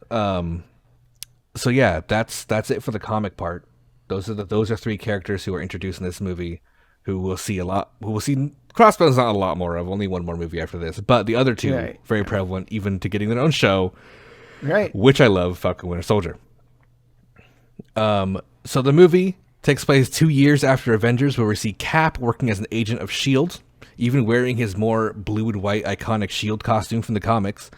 So yeah, that's it for the comic part. Those are 3 characters who are introduced in this movie who we'll see Crossbones not a lot more of, only one more movie after this, but the other 2 very prevalent, even to getting their own show, right? Which I love, fucking Winter Soldier. So the movie takes place 2 years after Avengers, where we see Cap working as an agent of S.H.I.E.L.D., even wearing his more blue and white iconic S.H.I.E.L.D. costume from the comics,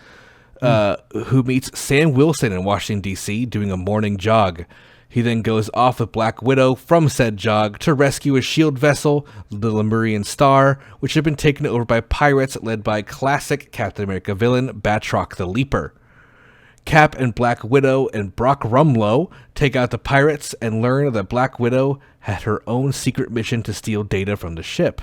who meets Sam Wilson in Washington, D.C., doing a morning jog. He then goes off with Black Widow from said jog to rescue a S.H.I.E.L.D. vessel, the Lemurian Star, which had been taken over by pirates led by classic Captain America villain Batroc the Leaper. Cap and Black Widow and Brock Rumlow take out the pirates and learn that Black Widow had her own secret mission to steal data from the ship.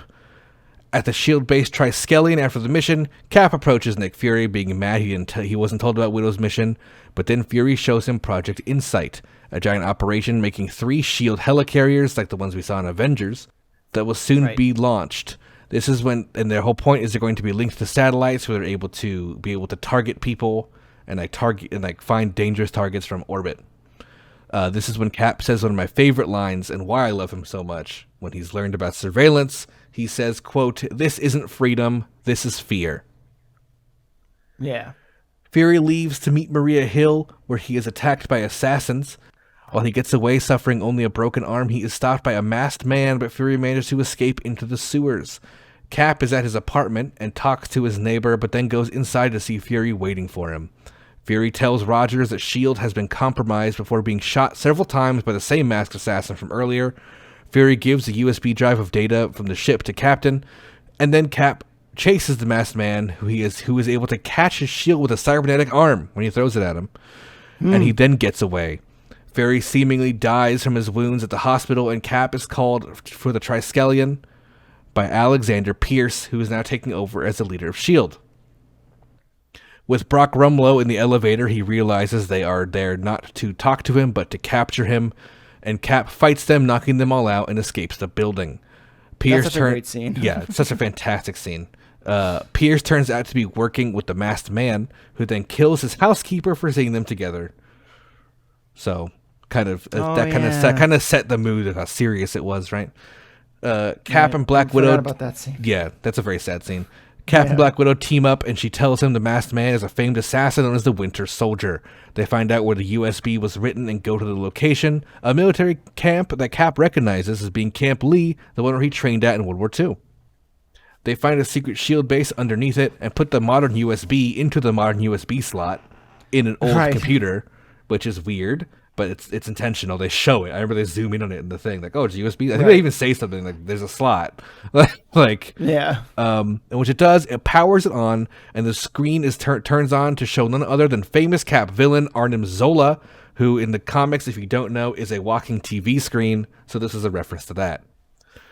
At the S.H.I.E.L.D. base Triskelion after the mission, Cap approaches Nick Fury, being mad he wasn't told about Widow's mission, but then Fury shows him Project Insight, a giant operation making 3 S.H.I.E.L.D. helicarriers like the ones we saw in Avengers that will soon be launched. This is when, and their whole point is they're going to be linked to satellites where they're able to target people and find dangerous targets from orbit. This is when Cap says one of my favorite lines and why I love him so much. When he's learned about surveillance, he says, quote, "This isn't freedom, this is fear." Yeah. Fury leaves to meet Maria Hill, where he is attacked by assassins. While he gets away suffering only a broken arm, he is stopped by a masked man, but Fury manages to escape into the sewers. Cap is at his apartment and talks to his neighbor, but then goes inside to see Fury waiting for him. Fury tells Rogers that S.H.I.E.L.D. has been compromised before being shot several times by the same masked assassin from earlier. Fury gives the USB drive of data from the ship to Captain, and then Cap chases the masked man, who is able to catch his shield with a cybernetic arm when he throws it at him, and he then gets away. Fury seemingly dies from his wounds at the hospital, and Cap is called for the Triskelion by Alexander Pierce, who is now taking over as the leader of S.H.I.E.L.D. With Brock Rumlow in the elevator, he realizes they are there not to talk to him, but to capture him, and Cap fights them, knocking them all out, and escapes the building. That's such a great scene. Yeah, it's such a fantastic scene. Pierce turns out to be working with the masked man, who then kills his housekeeper for seeing them together. So, kind of set the mood of how serious it was, right? Cap and Black Widow. About that scene. Yeah, that's a very sad scene. Cap and Black Widow team up, and she tells him the masked man is a famed assassin known as the Winter Soldier. They find out where the USB was written and go to the location, a military camp that Cap recognizes as being Camp Lee, the one where he trained at in World War II. They find a secret S.H.I.E.L.D. base underneath it and put the modern USB into the modern USB slot in an old computer, which is weird, but it's intentional. They show it. I remember they zoom in on it in the thing, like, oh, it's USB. I think they even say something like, "There's a slot," like, and which it does. It powers it on, and the screen is turns on to show none other than famous Cap villain Arnim Zola, who in the comics, if you don't know, is a walking TV screen. So this is a reference to that.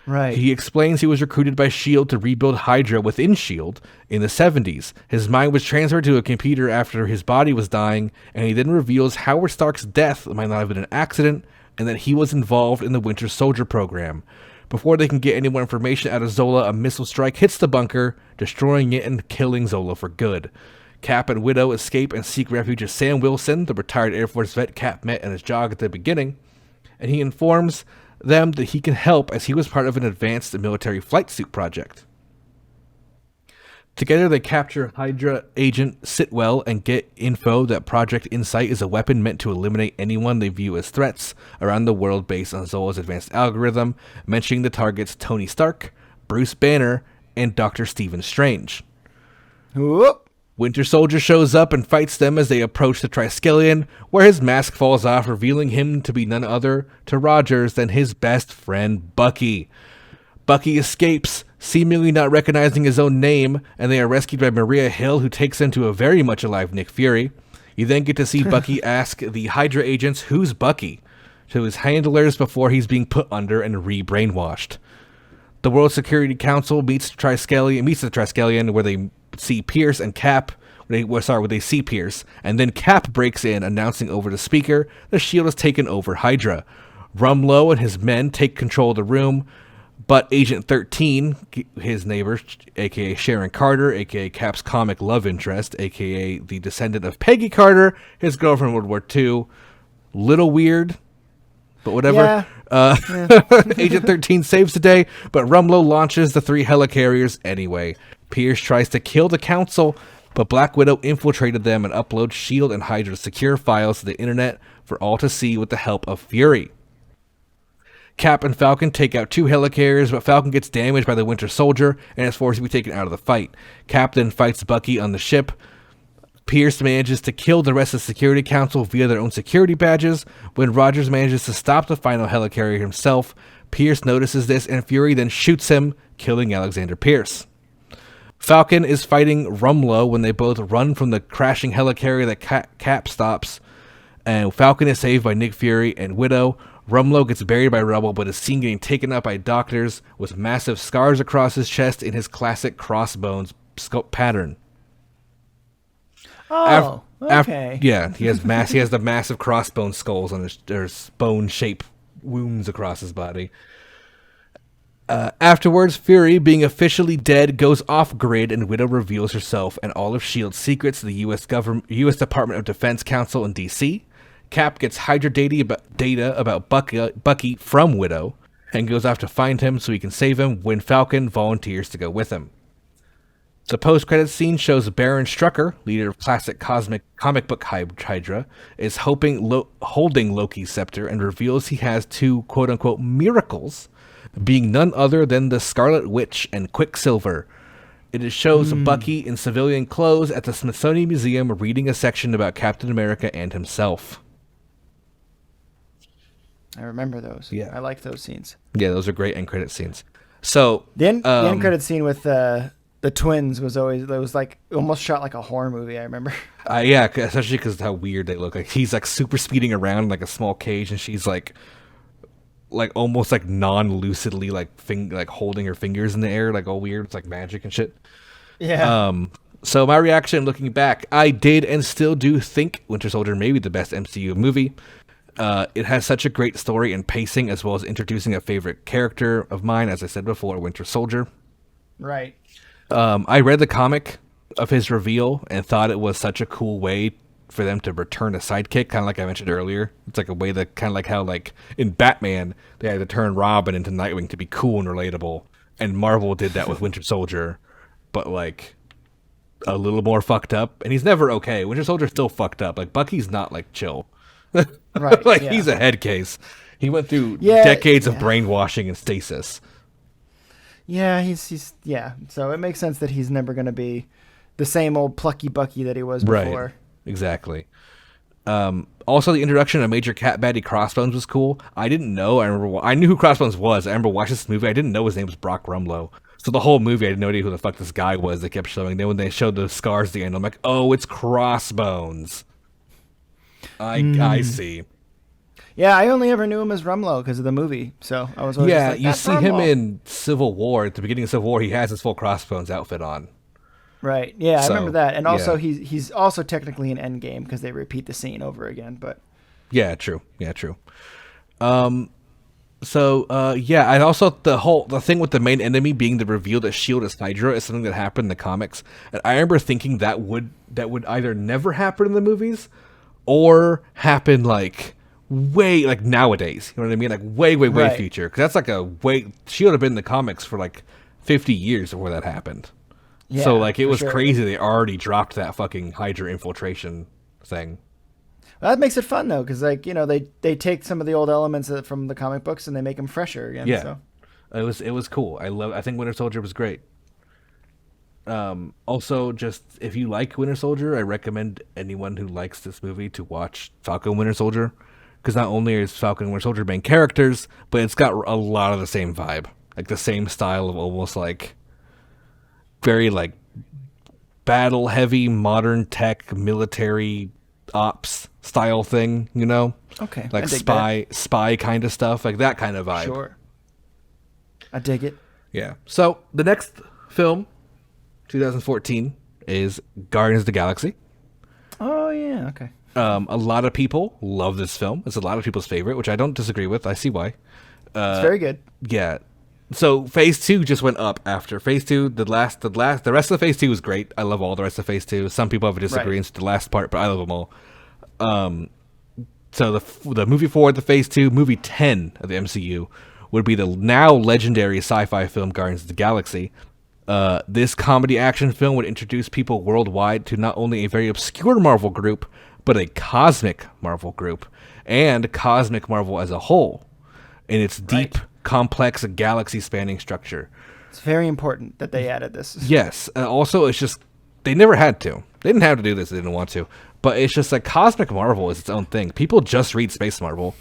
Right. He explains he was recruited by S.H.I.E.L.D. to rebuild Hydra within S.H.I.E.L.D. in the 70s. His mind was transferred to a computer after his body was dying, and he then reveals Howard Stark's death might not have been an accident, and that he was involved in the Winter Soldier program. Before they can get any more information out of Zola, a missile strike hits the bunker, destroying it and killing Zola for good. Cap and Widow escape and seek refuge at Sam Wilson, the retired Air Force vet Cap met in his jog at the beginning, and he informs them that he can help as he was part of an advanced military flight suit project. Together they capture Hydra agent Sitwell and get info that Project Insight is a weapon meant to eliminate anyone they view as threats around the world based on Zola's advanced algorithm, mentioning the targets Tony Stark, Bruce Banner, and Dr. Stephen Strange. Whoop. Winter Soldier shows up and fights them as they approach the Triskelion, where his mask falls off, revealing him to be none other to Rogers than his best friend Bucky. Bucky escapes, seemingly not recognizing his own name, and they are rescued by Maria Hill, who takes them to a very much alive Nick Fury. You then get to see Bucky ask the Hydra agents, "Who's Bucky?" to his handlers before he's being put under and re-brainwashed. The World Security Council meets the Triskelion, where they see Pierce and Cap. Where they see Pierce, and then Cap breaks in, announcing over the speaker the S.H.I.E.L.D. has taken over Hydra. Rumlow and his men take control of the room, but Agent 13, his neighbor, aka Sharon Carter, aka Cap's comic love interest, aka the descendant of Peggy Carter, his girlfriend in World War II, little weird, but whatever. Agent 13 saves the day, but Rumlow launches the 3 helicarriers anyway. Pierce tries to kill the council, but Black Widow infiltrated them and uploads S.H.I.E.L.D. and Hydra's secure files to the internet for all to see with the help of Fury. Cap and Falcon take out 2 helicarriers, but Falcon gets damaged by the Winter Soldier and is forced to be taken out of the fight. Cap then fights Bucky on the ship. Pierce manages to kill the rest of the Security Council via their own security badges. When Rogers manages to stop the final helicarrier himself, Pierce notices this, and Fury then shoots him, killing Alexander Pierce. Falcon is fighting Rumlow when they both run from the crashing helicarrier that Cap stops, and Falcon is saved by Nick Fury and Widow. Rumlow gets buried by rubble, but is seen getting taken up by doctors with massive scars across his chest in his classic crossbones pattern. Oh, okay. Yeah, he has the massive crossbone skulls on his bone-shaped wounds across his body. Afterwards, Fury, being officially dead, goes off-grid, and Widow reveals herself and all of S.H.I.E.L.D's secrets to the U.S. Department of Defense Council in D.C. Cap gets Hydra data about Bucky from Widow, and goes off to find him so he can save him when Falcon volunteers to go with him. The post-credits scene shows Baron Strucker, leader of classic cosmic comic book Hydra, is holding Loki's scepter and reveals he has two quote-unquote miracles, being none other than the Scarlet Witch and Quicksilver. It shows Bucky in civilian clothes at the Smithsonian Museum reading a section about Captain America and himself. I remember those. Yeah. I liked those scenes. Yeah, those are great end credit sces. So The end credit scene with the twins was always, it was like almost shot like a horror movie. I remember. Yeah, especially because how weird they look. Like he's like super speeding around in like a small cage, and she's like almost like non-lucidly like holding her fingers in the air, like all weird. It's like magic and shit. Yeah. So my reaction looking back, I did and still do think Winter Soldier may be the best MCU movie. It has such a great story and pacing, as well as introducing a favorite character of mine, as I said before, Winter Soldier. Right. I read the comic of his reveal and thought it was such a cool way for them to return a sidekick, kind of like I mentioned earlier. It's like a way that kind of like how like in Batman they had to turn Robin into Nightwing to be cool and relatable, and Marvel did that with Winter Soldier, but like a little more fucked up. And he's never okay. Winter Soldier's still fucked up. Like Bucky's not like chill. Right. Like yeah. he's a head case. He went through decades of brainwashing and stasis. Yeah, he's yeah. So it makes sense that he's never going to be the same old plucky Bucky that he was before. Right. Exactly. Also, the introduction of Major Cat Baddie Crossbones was cool. I didn't know. I knew who Crossbones was. I remember watching this movie. I didn't know his name was Brock Rumlow. So the whole movie, I had no idea who the fuck this guy was. They kept showing. Then when they showed the scars at the end, I'm like, oh, it's Crossbones. I see. Yeah, I only ever knew him as Rumlow because of the movie. So I was always just like, you see Rumlow. him in Civil War. At the beginning of Civil War, he has his full Crossbones outfit on. Right. Yeah, I remember that. And also, yeah. he's also technically in Endgame because they repeat the scene over again. But Yeah, true. Yeah, true. Yeah, and also the thing with the main enemy being the reveal that Shield is Hydra is something that happened in the comics. And I remember thinking that would either never happen in the movies or happen like way like nowadays. You know what I mean? Like way Right. future. Because that's like Shield have been in the comics for like 50 years before that happened. yeah, So like it for was sure. crazy they already dropped that fucking Hydra infiltration thing. Well, that makes it fun though, because like they take some of the old elements from the comic books and they make them fresher again. Yeah. So. It was cool. I think Winter Soldier was great. Also, just if you like Winter Soldier, I recommend anyone who likes this movie to watch Falcon and Winter Soldier, because not only is Falcon and Winter Soldier main characters, but it's got a lot of the same vibe, like the same style of almost like very like battle heavy modern tech military ops style thing, you know? Okay. Like I dig spy kind of stuff, like that kind of vibe. Sure. I dig it. Yeah. So the next film, 2014, is Guardians of the Galaxy. Oh yeah. Okay. A lot of people love this film. It's a lot of people's favorite, which I don't disagree with. I see why. It's very good. Yeah. So Phase 2 just went up after Phase 2. The rest of Phase 2 was great. I love all the rest of Phase 2. Some people have a disagreement with the last part, but I love them all. So the movie 4, the Phase 2, movie 10 of the MCU would be the now legendary sci-fi film Guardians of the Galaxy. This comedy action film would introduce people worldwide to not only a very obscure Marvel group, but a cosmic Marvel group, and cosmic Marvel as a whole, in its deep, complex, galaxy-spanning structure. It's very important that they added this. Yes. Also, it's just, they never had to. They didn't have to do this. They didn't want to. But it's just like cosmic Marvel is its own thing. People just read Space Marvel.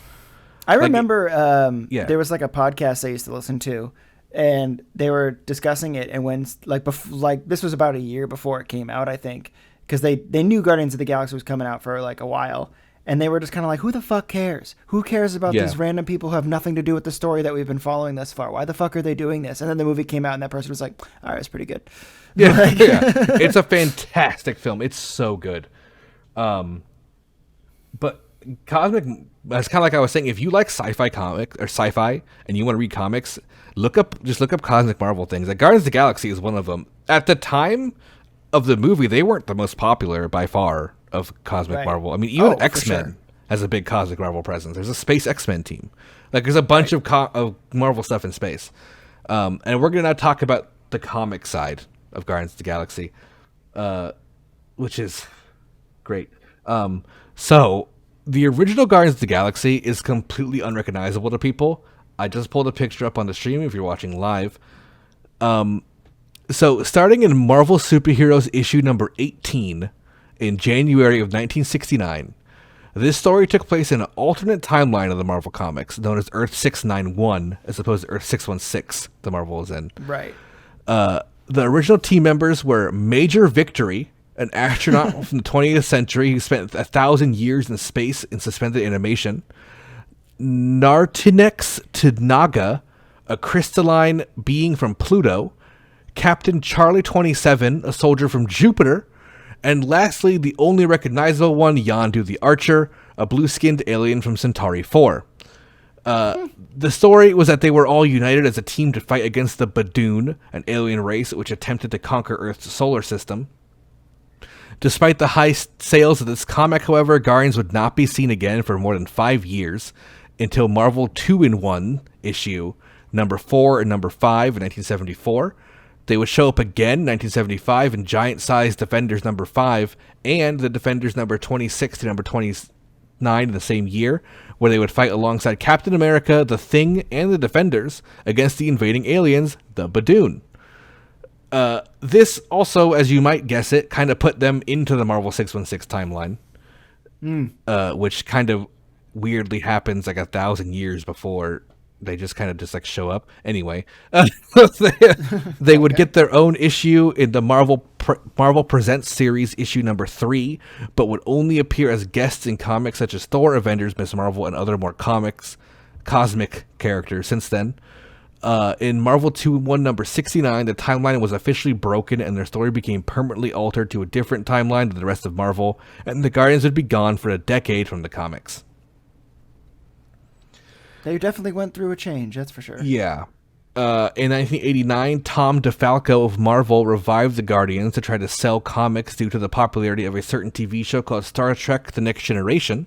I remember yeah. there was like a podcast I used to listen to, and they were discussing it. And when like this was about a year before it came out, I think, because they knew Guardians of the Galaxy was coming out for like a while, and they were just kind of like, who the fuck cares? Who cares about these random people who have nothing to do with the story that we've been following thus far? Why the fuck are they doing this? And then the movie came out, and that person was like, all right, it's pretty good. Yeah, yeah. It's a fantastic film. It's so good. But cosmic, that's kind of like I was saying, if you like sci-fi comic or sci-fi and you want to read comics, look up cosmic Marvel things. Like Guardians of the Galaxy is one of them. At the time of the movie, they weren't the most popular by far of cosmic Marvel. I mean, even X-Men has a big cosmic Marvel presence. There's a space X-Men team. Like there's a bunch of Marvel stuff in space. And we're going to talk about the comic side of Guardians of the Galaxy, which is great. So the original Guardians of the Galaxy is completely unrecognizable to people. I just pulled a picture up on the stream if you're watching live. So starting in Marvel Superheroes issue number 18 in January of 1969, this story took place in an alternate timeline of the Marvel Comics, known as Earth 691, as opposed to Earth 616 the Marvel is in. Right. The original team members were Major Victory, an astronaut from the 20th century who spent 1,000 years in space in suspended animation. Nartinex Tanaga, a crystalline being from Pluto. Captain Charlie 27, a soldier from Jupiter. And lastly, the only recognizable one, Yondu the Archer, a blue-skinned alien from Centauri 4. The story was that they were all united as a team to fight against the Badoon, an alien race which attempted to conquer Earth's solar system. Despite the high sales of this comic, however, Guardians would not be seen again for more than 5 years, until Marvel 2-in-1 issue number 4 and number 5 in 1974. They would show up again in 1975 in giant-sized Defenders number 5 and the Defenders number 26 to number 29 in the same year, where they would fight alongside Captain America, the Thing, and the Defenders against the invading aliens, the Badoon. This also, as you might guess it, kind of put them into the Marvel 616 timeline, which kind of weirdly happens like 1,000 years before they just kind of just like show up. Anyway, they would get their own issue in the Marvel Presents series issue number 3, but would only appear as guests in comics such as Thor, Avengers, Miss Marvel, and other more cosmic characters since then. In Marvel 2-1 number 69, the timeline was officially broken and their story became permanently altered to a different timeline than the rest of Marvel, and the Guardians would be gone for a decade from the comics. They definitely went through a change, that's for sure. Yeah. In 1989, Tom DeFalco of Marvel revived the Guardians to try to sell comics due to the popularity of a certain TV show called Star Trek The Next Generation.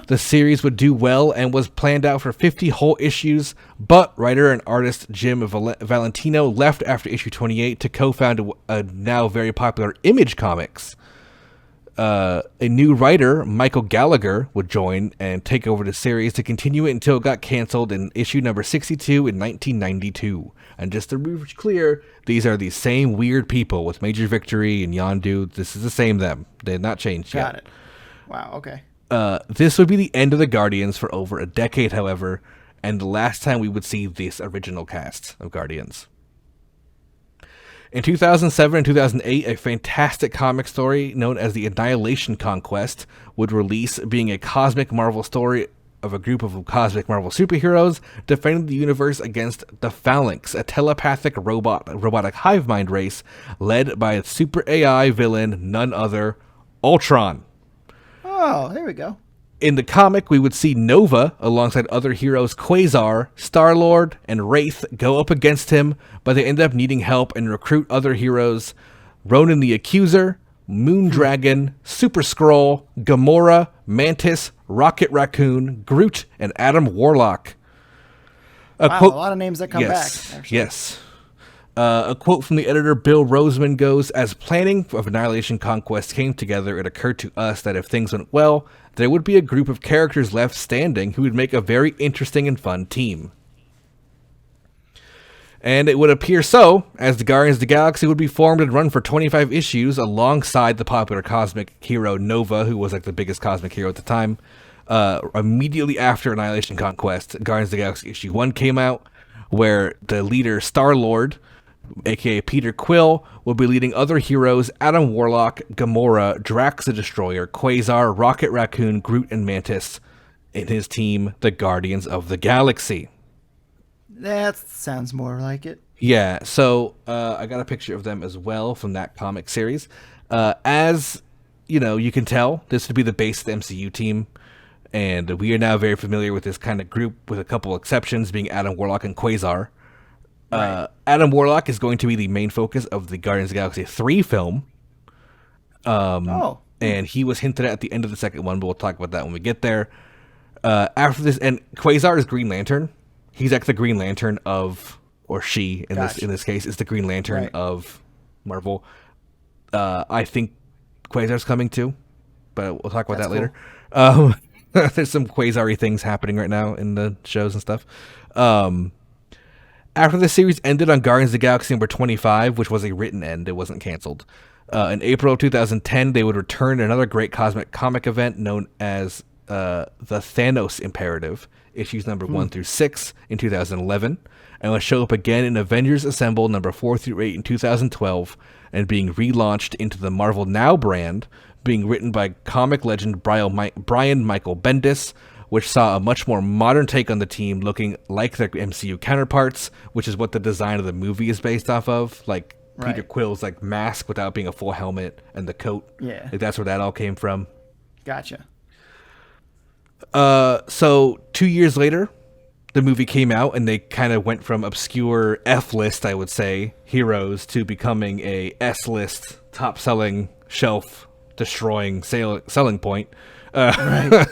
The series would do well and was planned out for 50 whole issues, but writer and artist Jim Valentino left after issue 28 to co-found a now very popular Image Comics. A new writer, Michael Gallagher, would join and take over the series to continue it until it got canceled in issue number 62 in 1992. And just to be clear, these are the same weird people with Major Victory and Yondu. This is the same them. They had not changed yet. Got it. Wow, okay. This would be the end of the Guardians for over a decade, however, and the last time we would see this original cast of Guardians. In 2007 and 2008, a fantastic comic story known as the Annihilation Conquest would release, being a cosmic Marvel story of a group of cosmic Marvel superheroes defending the universe against the Phalanx, a telepathic robotic hive mind race led by a super AI villain, none other, Ultron. Oh, there we go. In the comic, we would see Nova, alongside other heroes Quasar, Star-Lord, and Wraith, go up against him, but they end up needing help and recruit other heroes Ronan the Accuser, Moondragon, Super Skrull, Gamora, Mantis, Rocket Raccoon, Groot, and Adam Warlock. A lot of names that come back. Actually. Yes. A quote from the editor Bill Roseman goes, "As planning of Annihilation Conquest came together, it occurred to us that if things went well, there would be a group of characters left standing who would make a very interesting and fun team." And it would appear so, as the Guardians of the Galaxy would be formed and run for 25 issues alongside the popular cosmic hero Nova, who was like the biggest cosmic hero at the time. Immediately after Annihilation Conquest, Guardians of the Galaxy issue 1 came out, where the leader Star-Lord, aka Peter Quill, will be leading other heroes Adam Warlock, Gamora, Drax the Destroyer, Quasar, Rocket Raccoon, Groot, and Mantis in his team, the Guardians of the Galaxy. That sounds more like it. Yeah, so I got a picture of them as well from that comic series. As you know, you can tell, this would be the base of the MCU team, and we are now very familiar with this kind of group, with a couple exceptions being Adam Warlock and Quasar. Right. Adam Warlock is going to be the main focus of the Guardians of the Galaxy 3 film. And he was hinted at the end of the second one, but we'll talk about that when we get there. After this, and Quasar is Green Lantern. He's like the Green Lantern of, or she in this case is the Green Lantern of Marvel. I think Quasar's coming too, but we'll talk about That's that later. cool. There's some Quasar-y things happening right now in the shows and stuff. After the series ended on Guardians of the Galaxy number 25, which was a written end, it wasn't canceled. In April of 2010, they would return to another great cosmic comic event known as the Thanos Imperative, issues number 1 through 6 in 2011, and would show up again in Avengers Assemble number 4 through 8 in 2012, and being relaunched into the Marvel Now brand, being written by comic legend Brian Michael Bendis, which saw a much more modern take on the team, looking like their MCU counterparts, which is what the design of the movie is based off of. Like Peter Right. Quill's like mask without being a full helmet and the coat. Yeah. Like that's where that all came from. Gotcha. So 2 years later, the movie came out, and they kind of went from obscure F-list, I would say, heroes to becoming a S-list, top-selling, shelf-destroying selling point. Right.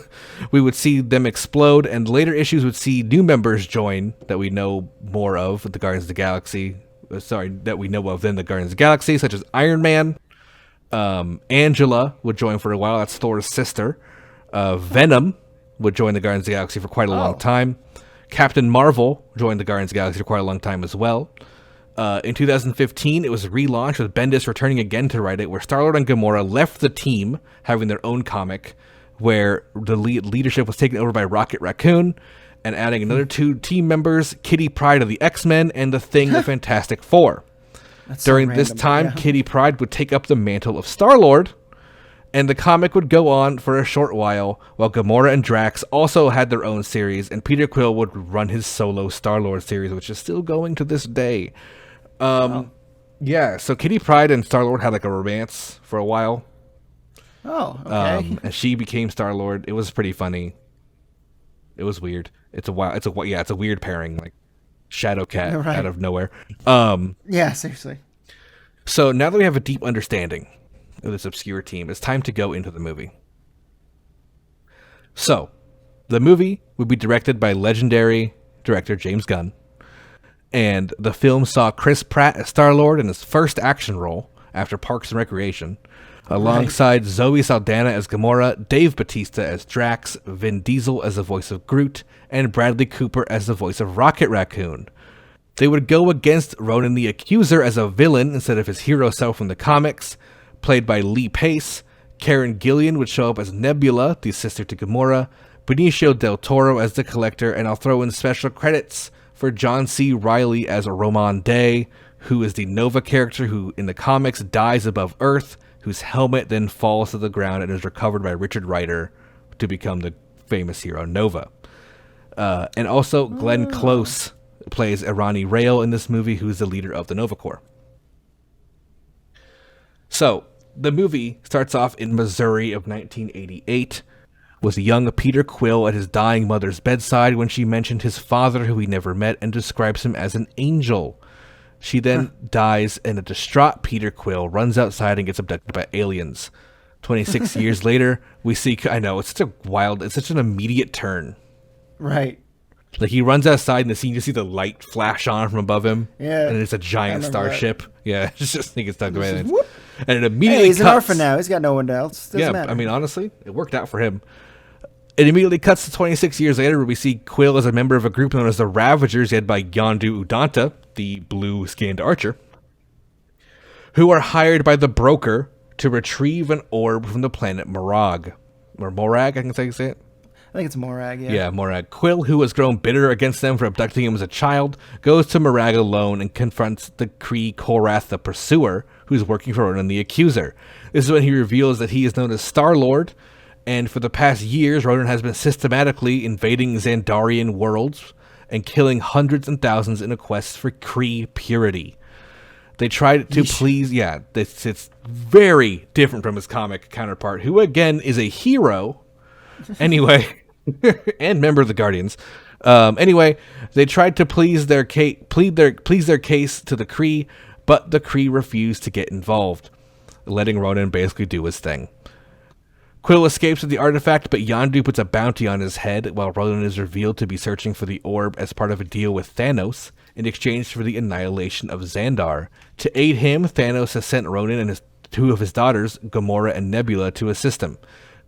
We would see them explode, and later issues would see new members join that we know more of with the Guardians of the Galaxy. That we know of than the Guardians of the Galaxy, such as Iron Man. Angela would join for a while. That's Thor's sister. Venom would join the Guardians of the Galaxy for quite a long time. Captain Marvel joined the Guardians of the Galaxy for quite a long time as well. In 2015, it was relaunched with Bendis returning again to write it, where Star-Lord and Gamora left the team, having their own comic, where the leadership was taken over by Rocket Raccoon, and adding another 2 team members, Kitty Pryde of the X-Men and the Thing, the Fantastic Four. That's so During this random, time, yeah. Kitty Pryde would take up the mantle of Star-Lord, and the comic would go on for a short while Gamora and Drax also had their own series, and Peter Quill would run his solo Star-Lord series, which is still going to this day. Yeah, so Kitty Pryde and Star-Lord had like a romance for a while, Oh, okay. and she became Star-Lord. It was pretty funny. It was weird. It's a weird pairing, like Shadow Cat Right. out of nowhere. Yeah, seriously. So now that we have a deep understanding of this obscure team, it's time to go into the movie. So, the movie would be directed by legendary director James Gunn, and the film saw Chris Pratt as Star-Lord in his first action role after Parks and Recreation, alongside Zoe Saldana as Gamora, Dave Bautista as Drax, Vin Diesel as the voice of Groot, and Bradley Cooper as the voice of Rocket Raccoon. They would go against Ronan the Accuser as a villain instead of his hero self from the comics, played by Lee Pace. Karen Gillian would show up as Nebula, the sister to Gamora, Benicio del Toro as the Collector, and I'll throw in special credits for John C. Reilly as Roman Day, who is the Nova character who, in the comics, dies above Earth, whose helmet then falls to the ground and is recovered by Richard Rider to become the famous hero Nova. And also, Glenn Close plays Irani Rail in this movie, who's the leader of the Nova Corps. So, the movie starts off in Missouri of 1988, with young Peter Quill at his dying mother's bedside when she mentioned his father, who he never met, and describes him as an angel. She then dies, and a distraught Peter Quill runs outside and gets abducted by aliens. 26 years later, we see... I know, it's such an immediate turn. Right. Like, he runs outside, and the scene, you see the light flash on from above him. Yeah. And it's a giant I remember starship. Yeah, it's just think it's stuck away. And whoop. it immediately Hey, he's an cuts. orphan now. He's got no one else. Doesn't Yeah, matter. I mean, honestly, it worked out for him. It immediately cuts to 26 years later, where we see Quill as a member of a group known as the Ravagers, led by Yondu Udanta, the blue-skinned archer, who are hired by the Broker to retrieve an orb from the planet Morag. Or Morag, I can say it. I think it's Morag, yeah. Yeah, Morag. Quill, who has grown bitter against them for abducting him as a child, goes to Morag alone and confronts the Kree Korath the Pursuer, who's working for Ronan the Accuser. This is when he reveals that he is known as Star-Lord, and for the past years, Ronan has been systematically invading Xandarian worlds and killing hundreds and thousands in a quest for Kree purity. They tried to please... Yeah, it's very different from his comic counterpart, who, again, is a hero. Anyway... and member of the Guardians. Anyway, they tried to plead their case to the Kree, but the Kree refused to get involved, letting Ronan basically do his thing. Quill escapes with the artifact, but Yondu puts a bounty on his head while Ronan is revealed to be searching for the orb as part of a deal with Thanos in exchange for the annihilation of Xandar. To aid him, Thanos has sent Ronan and two of his daughters, Gamora and Nebula, to assist him.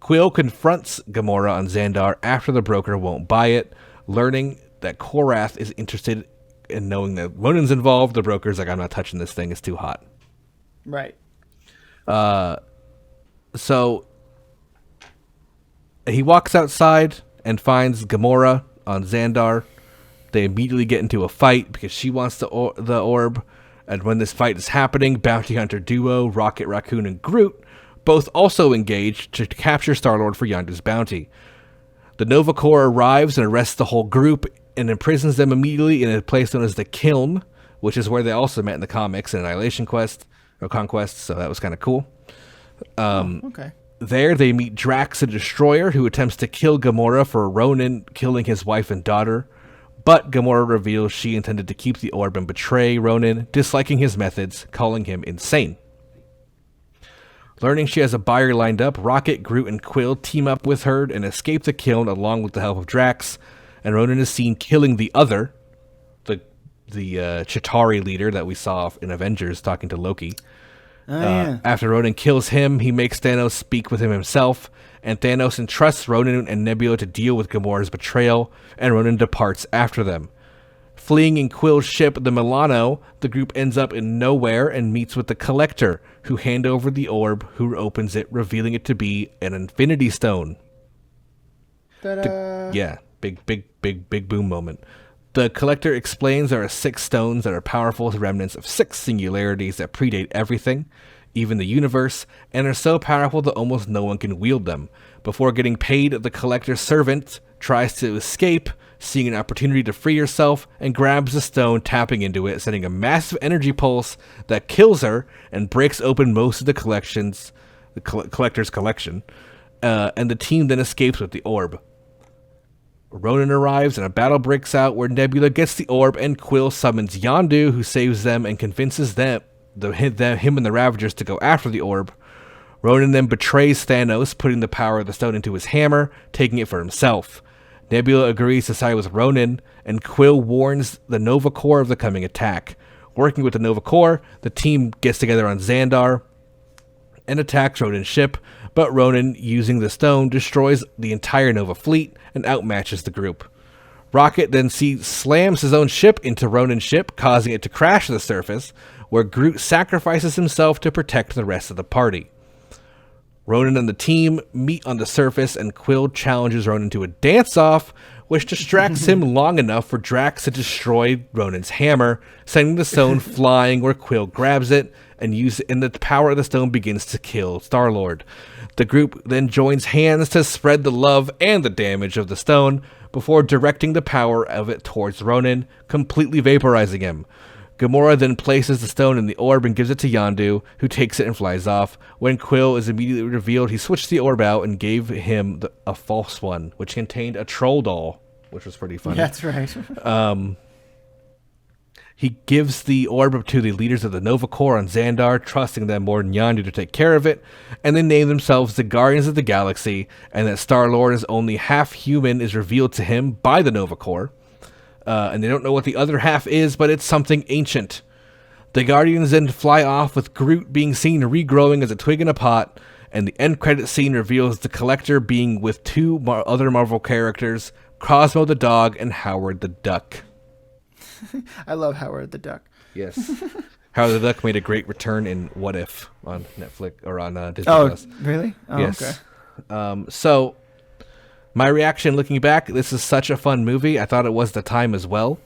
Quill confronts Gamora on Xandar after the broker won't buy it. Learning that Korath is interested in knowing that Ronan's involved, the broker's like, I'm not touching this thing, it's too hot. Right. So he walks outside and finds Gamora on Xandar. They immediately get into a fight because she wants the orb. And when this fight is happening, Bounty Hunter duo, Rocket Raccoon and Groot, both also engage to capture Star-Lord for Yondu's bounty. The Nova Corps arrives and arrests the whole group and imprisons them immediately in a place known as the Kiln, which is where they also met in the comics in Annihilation Quest or Conquest, so that was kind of cool. Okay. There, they meet Drax, the Destroyer, who attempts to kill Gamora for Ronan killing his wife and daughter. But Gamora reveals she intended to keep the orb and betray Ronan, disliking his methods, calling him insane. Learning she has a buyer lined up, Rocket, Groot, and Quill team up with her and escape the Kiln along with the help of Drax. And Ronan is seen killing the other, the Chitauri leader that we saw in Avengers talking to Loki. Yeah. After Ronan kills him, he makes Thanos speak with him himself, and Thanos entrusts Ronan and Nebula to deal with Gamora's betrayal, and Ronan departs after them. Fleeing in Quill's ship, the Milano, the group ends up in nowhere and meets with the Collector, who hand over the orb, who opens it, revealing it to be an Infinity Stone. Ta-da. Big boom moment. The Collector explains there are 6 stones that are powerful remnants of 6 singularities that predate everything, even the universe, and are so powerful that almost no one can wield them. Before getting paid, the Collector's servant tries to escape, seeing an opportunity to free herself, and grabs the stone, tapping into it, sending a massive energy pulse that kills her and breaks open most of the Collector's collection. And the team then escapes with the orb. Ronan arrives and a battle breaks out where Nebula gets the orb and Quill summons Yondu, who saves them and convinces him and the Ravagers to go after the orb. Ronan then betrays Thanos, putting the power of the stone into his hammer, taking it for himself. Nebula agrees to side with Ronan, and Quill warns the Nova Corps of the coming attack. Working with the Nova Corps, the team gets together on Xandar and attacks Ronan's ship, but Ronan, using the stone, destroys the entire Nova fleet and outmatches the group. Rocket then slams his own ship into Ronan's ship, causing it to crash to the surface, where Groot sacrifices himself to protect the rest of the party. Ronan and the team meet on the surface, and Quill challenges Ronan to a dance-off, which distracts him long enough for Drax to destroy Ronan's hammer, sending the stone flying where Quill grabs it, and the power of the stone begins to kill Star-Lord. The group then joins hands to spread the love and the damage of the stone, before directing the power of it towards Ronan, completely vaporizing him. Gamora then places the stone in the orb and gives it to Yondu, who takes it and flies off. When Quill is immediately revealed, he switched the orb out and gave him a false one, which contained a troll doll, which was pretty funny. That's right. He gives the orb to the leaders of the Nova Corps on Xandar, trusting them more than Yondu to take care of it, and they name themselves the Guardians of the Galaxy, and that Star-Lord is only half human is revealed to him by the Nova Corps. And they don't know what the other half is, but it's something ancient. The Guardians then fly off with Groot being seen regrowing as a twig in a pot, and the end credit scene reveals the Collector being with 2 other Marvel characters, Cosmo the dog and Howard the Duck. I love Howard the Duck. Yes. Howard the Duck made a great return in What If on Netflix or on Disney+. Oh, really? Oh, yes. Okay. So my reaction looking back, this is such a fun movie. I thought it was the time as well.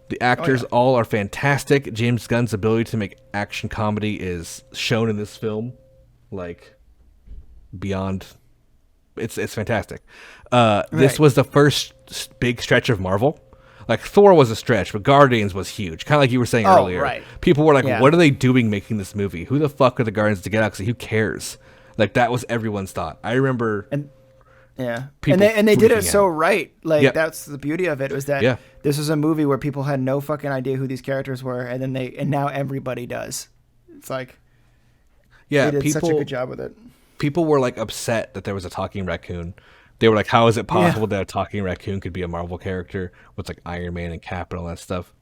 The actors all are fantastic. James Gunn's ability to make action comedy is shown in this film, like, beyond. It's fantastic. This was the first big stretch of Marvel. Like, Thor was a stretch, but Guardians was huge. Kind of like you were saying earlier. Right. People were like, what are they doing making this movie? Who the fuck are the Guardians of the Galaxy? Who cares? Like, that was everyone's thought. I remember... Yeah, people and they did it freaking so out. right. Like, that's the beauty of it, was that this was a movie where people had no fucking idea who these characters were, and then now everybody does. It's like, they did such a good job with it. people were like upset that there was a talking raccoon. They were like, how is it possible Yeah. that a talking raccoon could be a Marvel character with like Iron Man and Cap and all that stuff?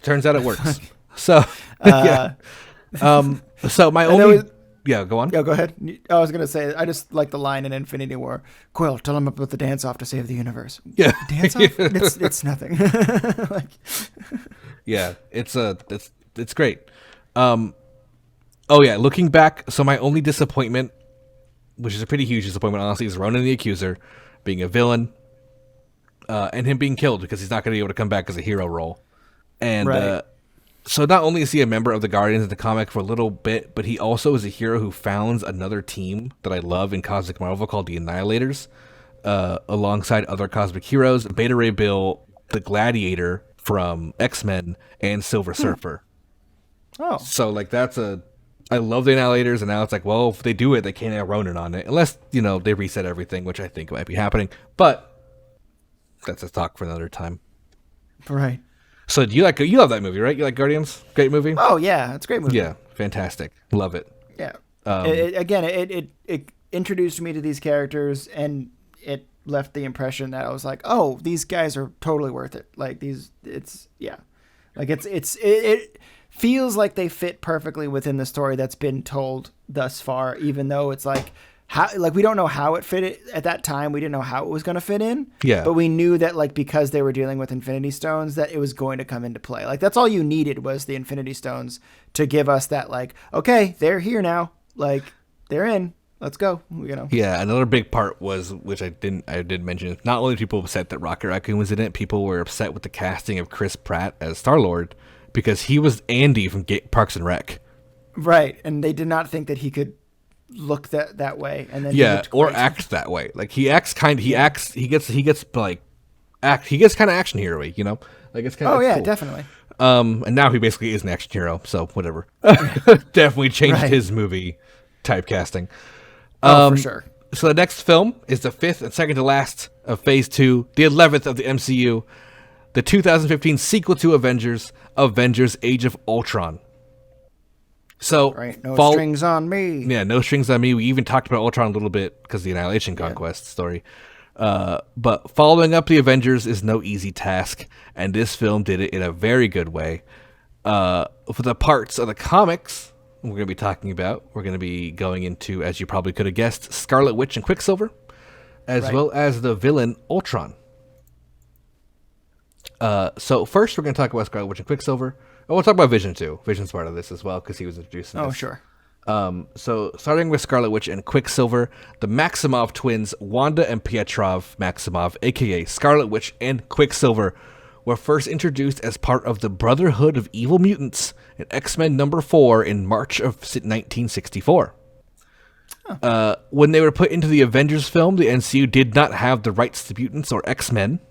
Turns out it works. So yeah. So my And there only was, yeah, go on. yeah, go ahead. I was gonna say, I just like the line in Infinity War. Quill, tell him about the dance off to save the universe. Yeah. Dance off? It's nothing. Like, Yeah, it's great. Oh yeah, looking back, so my only disappointment, which is a pretty huge disappointment, honestly, is Ronan the Accuser being a villain, and him being killed because he's not going to be able to come back as a hero role. And Right. so not only is he a member of the Guardians in the comic for a little bit, but he also is a hero who founds another team that I love in Cosmic Marvel called the Annihilators, alongside other cosmic heroes, Beta Ray Bill, the Gladiator from X-Men, and Silver Surfer. Oh, So like I love the Annihilators, and now it's like, well, if they do it, they can't have Ronan on it, unless they reset everything, which I think might be happening. But that's a talk for another time. right. So you love that movie, right? You like Guardians? Great movie. Oh yeah, it's a great movie. Yeah, fantastic. Love it. Yeah. Um, It introduced me to these characters, and it left the impression that I was like, oh, these guys are totally worth it. Like it feels like they fit perfectly within the story that's been told thus far, even though it's like we don't know how it fit at that time. We didn't know how it was going to fit in. Yeah. But we knew that like because they were dealing with Infinity Stones, that it was going to come into play. Like that's all you needed was the Infinity Stones to give us that like, okay, they're here now. Like they're in. Let's go. Yeah, another big part was, which I did mention, not only people upset that Rocket Raccoon was in it, people were upset with the casting of Chris Pratt as Star-Lord because he was Andy from Parks and Rec. Right, and they did not think that he could look that way, and then Or act that way. Like he acts kind of, he gets kind of action hero-y, Like it's kind of oh yeah, cool. definitely. And now he basically is an action hero, so whatever. Definitely changed Right. his movie typecasting. For sure. So the next film is the fifth and second to last of Phase 2, the 11th of the MCU, the 2015 sequel to Avengers Age of Ultron. So, Right, no strings on me. Yeah, no strings on me. We even talked about Ultron a little bit because of the Annihilation Conquest story. But following up the Avengers is no easy task, and this film did it in a very good way. For the parts of the comics we're going to be talking about, we're going to be going into, as you probably could have guessed, Scarlet Witch and Quicksilver, as Right. well as the villain Ultron. So first we're going to talk about Scarlet Witch and Quicksilver. And we'll talk about Vision too. Vision's part of this as well because he was introduced in Oh this. sure. So starting with Scarlet Witch and Quicksilver, the Maximoff twins, Wanda and Pietrov Maximoff, aka Scarlet Witch and Quicksilver, were first introduced as part of the Brotherhood of Evil Mutants in X-Men number 4 in March of 1964. When they were put into the Avengers film, the MCU did not have the rights to mutants or X-Men,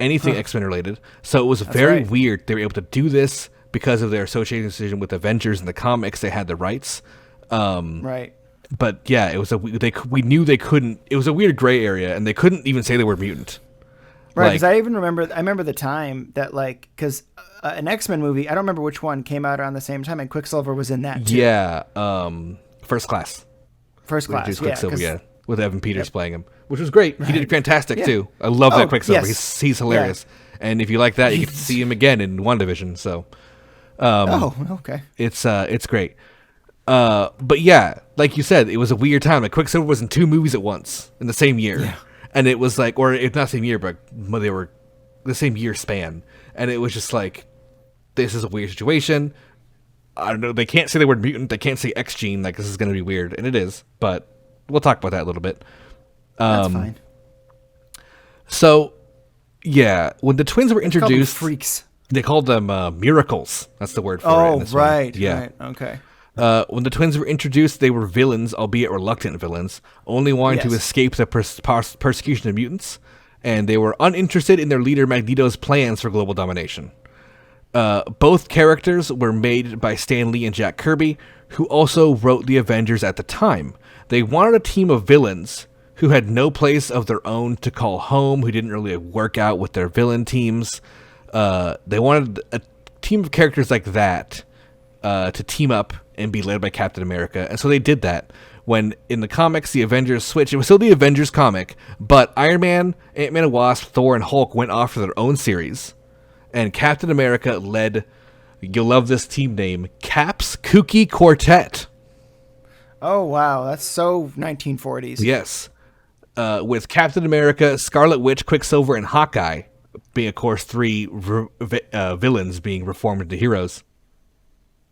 anything X-Men related, so it was very right. weird they were able to do this because of their associating decision with Avengers in the comics. They had the rights. Right. But yeah, it was we knew they couldn't. It was a weird gray area, and they couldn't even say they were mutant. Right, Like- because I remember the time that because an X-Men movie, I don't remember which one, came out around the same time, and Quicksilver was in that too. Yeah, First Class. First Class, Introduced yeah, Quicksilver, 'cause- yeah, with Evan Peters playing him, which was great. He did fantastic Yeah. too. I love Oh, that Quicksilver. yes. He's hilarious, and if you like that, you get to see him again in WandaVision. So Oh, okay. it's great. But yeah, like you said, it was a weird time. Like Quicksilver was in 2 movies at once in the same year, and it was like, or if not same year, but they were the same year span, and it was just like, this is a weird situation. I don't know. They can't say the word mutant. They can't say X gene. Like this is going to be weird, and it is. But we'll talk about that a little bit. That's fine. So, yeah, when the twins were Call them introduced, freaks. they called them miracles. That's the word for it. in Oh, this one. right. Yeah. Right. Okay. When the twins were introduced, they were villains, albeit reluctant villains, only wanting to Yes. escape the persecution of mutants, and they were uninterested in their leader Magneto's plans for global domination. Both characters were made by Stan Lee and Jack Kirby, who also wrote the Avengers at the time. They wanted a team of villains who had no place of their own to call home, who didn't really work out with their villain teams. They wanted a team of characters like that to team up and be led by Captain America. And so they did that. When in the comics, the Avengers switched, it was still the Avengers comic, but Iron Man, Ant-Man and Wasp, Thor, and Hulk went off for their own series. And Captain America led, you'll love this team name, Cap's Kooky Quartet. Oh, wow. That's so 1940s. Yes. With Captain America, Scarlet Witch, Quicksilver, and Hawkeye being, of course, three villains being reformed into heroes.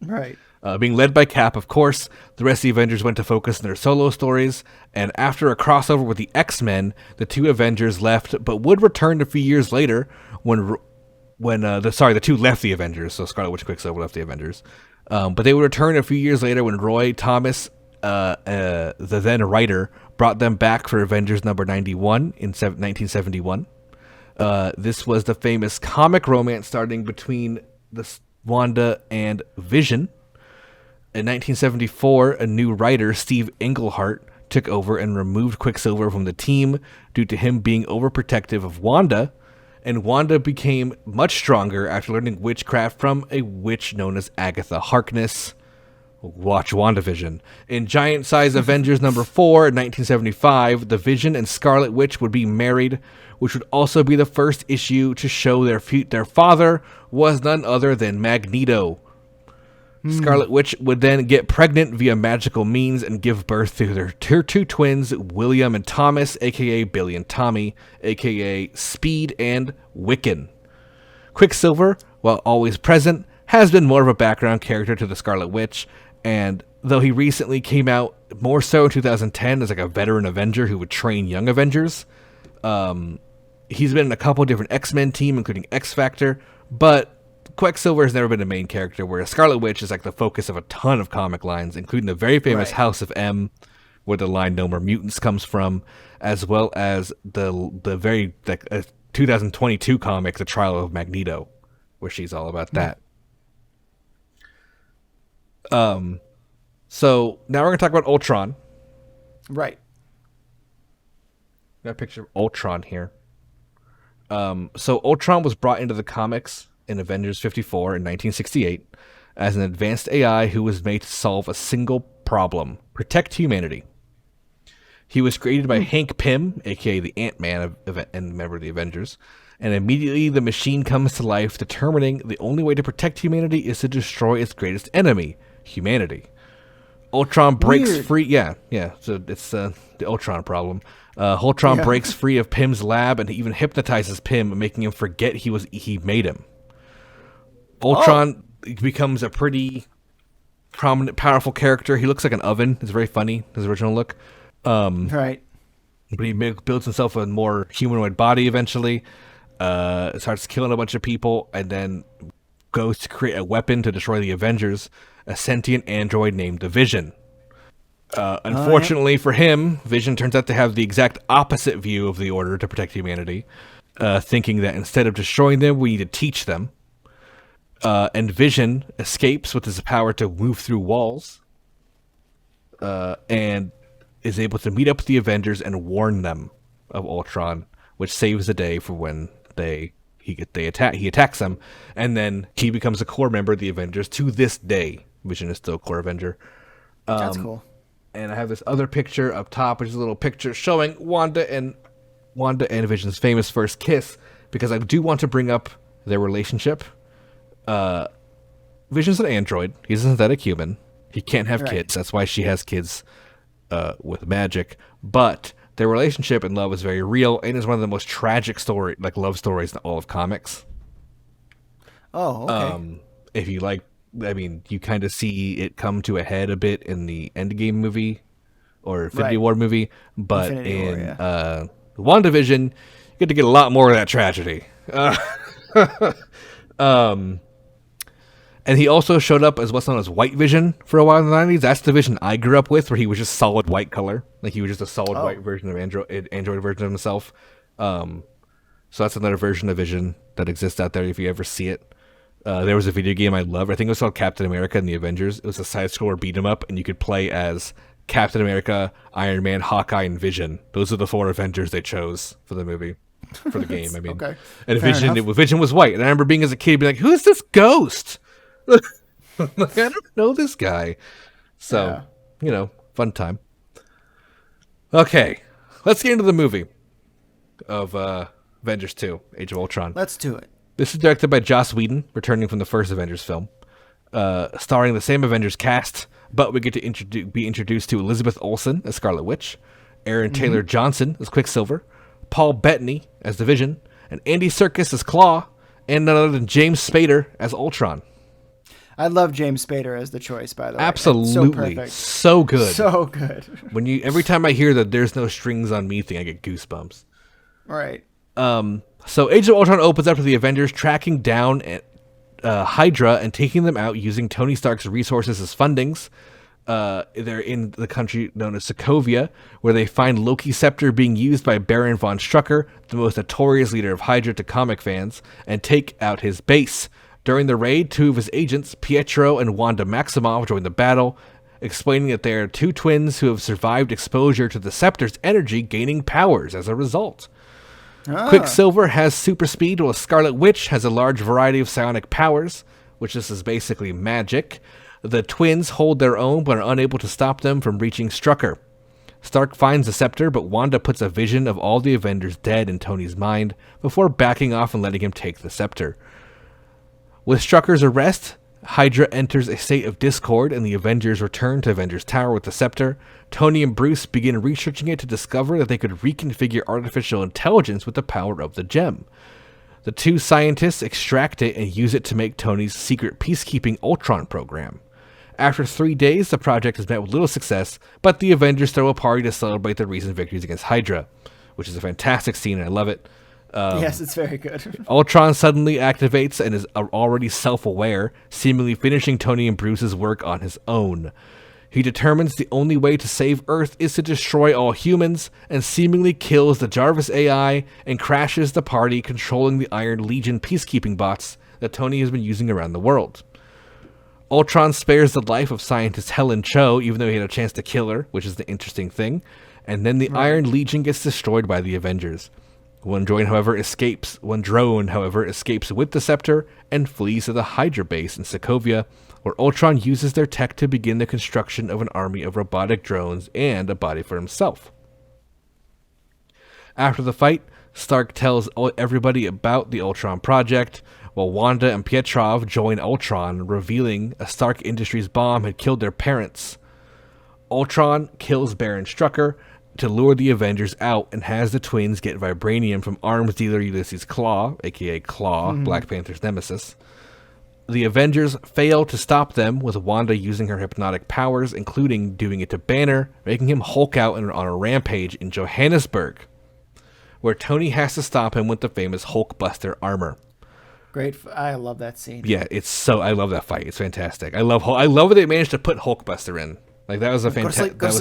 Right. Being led by Cap, of course, the rest of the Avengers went to focus on their solo stories, and after a crossover with the X-Men, the two Avengers left, but would return a few years later the two left the Avengers, so Scarlet Witch, Quicksilver left the Avengers. But they would return a few years later when Roy Thomas, the then writer, brought them back for Avengers number 91 in 1971. This was the famous comic romance starting between Wanda and Vision. In 1974, a new writer, Steve Englehart, took over and removed Quicksilver from the team due to him being overprotective of Wanda, and Wanda became much stronger after learning witchcraft from a witch known as Agatha Harkness. Watch WandaVision. In Giant Size Avengers number 4 in 1975, the Vision and Scarlet Witch would be married, which would also be the first issue to show their father was none other than Magneto. Scarlet Witch would then get pregnant via magical means and give birth to their two twins, William and Thomas, a.k.a. Billy and Tommy, a.k.a. Speed and Wiccan. Quicksilver, while always present, has been more of a background character to the Scarlet Witch, and though he recently came out more so in 2010 as like a veteran Avenger who would train young Avengers, he's been in a couple different X-Men team, including X-Factor, but Quicksilver has never been a main character, whereas Scarlet Witch is like the focus of a ton of comic lines, including the very famous House of M, where the line "No More Mutants" comes from, as well as the very 2022 comic, The Trial of Magneto, where she's all about that. So now we're gonna talk about Ultron. Right. Got a picture of Ultron here. So Ultron was brought into the comics in Avengers 54 in 1968 as an advanced AI who was made to solve a single problem: protect humanity. He was created by Hank Pym, aka the Ant-Man and member of the Avengers, and immediately the machine comes to life, determining the only way to protect humanity is to destroy its greatest enemy, humanity. Ultron breaks free. Yeah. So it's the Ultron problem. Ultron breaks free of Pym's lab and even hypnotizes Pym, making him forget he made him. Ultron becomes a pretty prominent, powerful character. He looks like an oven. It's very funny, his original look. Right. But he builds himself a more humanoid body eventually, starts killing a bunch of people, and then goes to create a weapon to destroy the Avengers, a sentient android named the Vision. Unfortunately for him, Vision turns out to have the exact opposite view of the Order to protect humanity, thinking that instead of destroying them, we need to teach them. And Vision escapes with his power to move through walls, and is able to meet up with the Avengers and warn them of Ultron, which saves the day for when he attacks them, and then he becomes a core member of the Avengers to this day. Vision is still a core Avenger. That's cool. And I have this other picture up top, which is a little picture showing Wanda and Vision's famous first kiss, because I do want to bring up their relationship. Vision's an android. He's a synthetic human. He can't have kids. That's why she has kids with magic. But their relationship and love is very real, and is one of the most tragic love stories in all of comics. Oh, okay. If you like, you kind of see it come to a head a bit in the Endgame movie or Infinity War movie, but WandaVision, you get to get a lot more of that tragedy. And he also showed up as what's known as White Vision for a while in the 90s. That's the Vision I grew up with, where he was just solid white color. Like, he was just a solid white version of android version of himself. So that's another version of Vision that exists out there if you ever see it. There was a video game I loved. I think it was called Captain America and the Avengers. It was a side-scroller beat-em-up, and you could play as Captain America, Iron Man, Hawkeye, and Vision. Those are the 4 Avengers they chose for the movie. For the game, I mean. Okay. And Vision was white. And I remember being as a kid, being like, who's this ghost? Like, I don't know this guy. So, Yeah. fun time. Okay, let's get into the movie of Avengers 2, Age of Ultron. Let's do it. This is directed by Joss Whedon, returning from the first Avengers film, starring the same Avengers cast, but we get to be introduced to Elizabeth Olsen as Scarlet Witch, Aaron Taylor Johnson as Quicksilver, Paul Bettany as the Vision, and Andy Serkis as Claw, and none other than James Spader as Ultron. I love James Spader as the choice, by the way. Absolutely, So perfect. so good. So good. Every time I hear that "there's no strings on me" thing, I get goosebumps. Right. So Age of Ultron opens up to the Avengers tracking down Hydra and taking them out using Tony Stark's resources as fundings. They're in the country known as Sokovia, where they find Loki's scepter being used by Baron von Strucker, the most notorious leader of Hydra to comic fans, and take out his base. During the raid, two of his agents, Pietro and Wanda Maximoff, join the battle, explaining that they are two twins who have survived exposure to the scepter's energy, gaining powers as a result. Quicksilver has super speed, while Scarlet Witch has a large variety of psionic powers, which this is basically magic. The twins hold their own, but are unable to stop them from reaching Strucker. Stark finds the scepter, but Wanda puts a vision of all the Avengers dead in Tony's mind, before backing off and letting him take the scepter. With Strucker's arrest, Hydra enters a state of discord, and the Avengers return to Avengers Tower with the scepter. Tony and Bruce begin researching it to discover that they could reconfigure artificial intelligence with the power of the gem. The two scientists extract it and use it to make Tony's secret peacekeeping Ultron program. After 3 days, the project has met with little success, but the Avengers throw a party to celebrate their recent victories against Hydra, which is a fantastic scene, and I love it. Yes, it's very good. Ultron suddenly activates and is already self-aware, seemingly finishing Tony and Bruce's work on his own. He determines the only way to save Earth is to destroy all humans, and seemingly kills the Jarvis AI and crashes the party, controlling the Iron Legion peacekeeping bots that Tony has been using around the world. Ultron spares the life of scientist Helen Cho, even though he had a chance to kill her, which is the interesting thing, and then the Iron Legion gets destroyed by the Avengers. One drone, however, escapes with the scepter and flees to the Hydra base in Sokovia, where Ultron uses their tech to begin the construction of an army of robotic drones and a body for himself. After the fight, Stark tells everybody about the Ultron project, while Wanda and Pietrov join Ultron, revealing a Stark Industries bomb had killed their parents. Ultron kills Baron Strucker to lure the Avengers out, and has the twins get vibranium from arms dealer Ulysses Claw, aka Claw, Black Panther's nemesis. The Avengers fail to stop them, with Wanda using her hypnotic powers, including doing it to Banner, making him Hulk out on a rampage in Johannesburg, where Tony has to stop him with the famous Hulkbuster armor. Great. I love that scene. Yeah, I love that fight. It's fantastic. I love that they managed to put Hulkbuster in. Like, that was a fantastic. Go to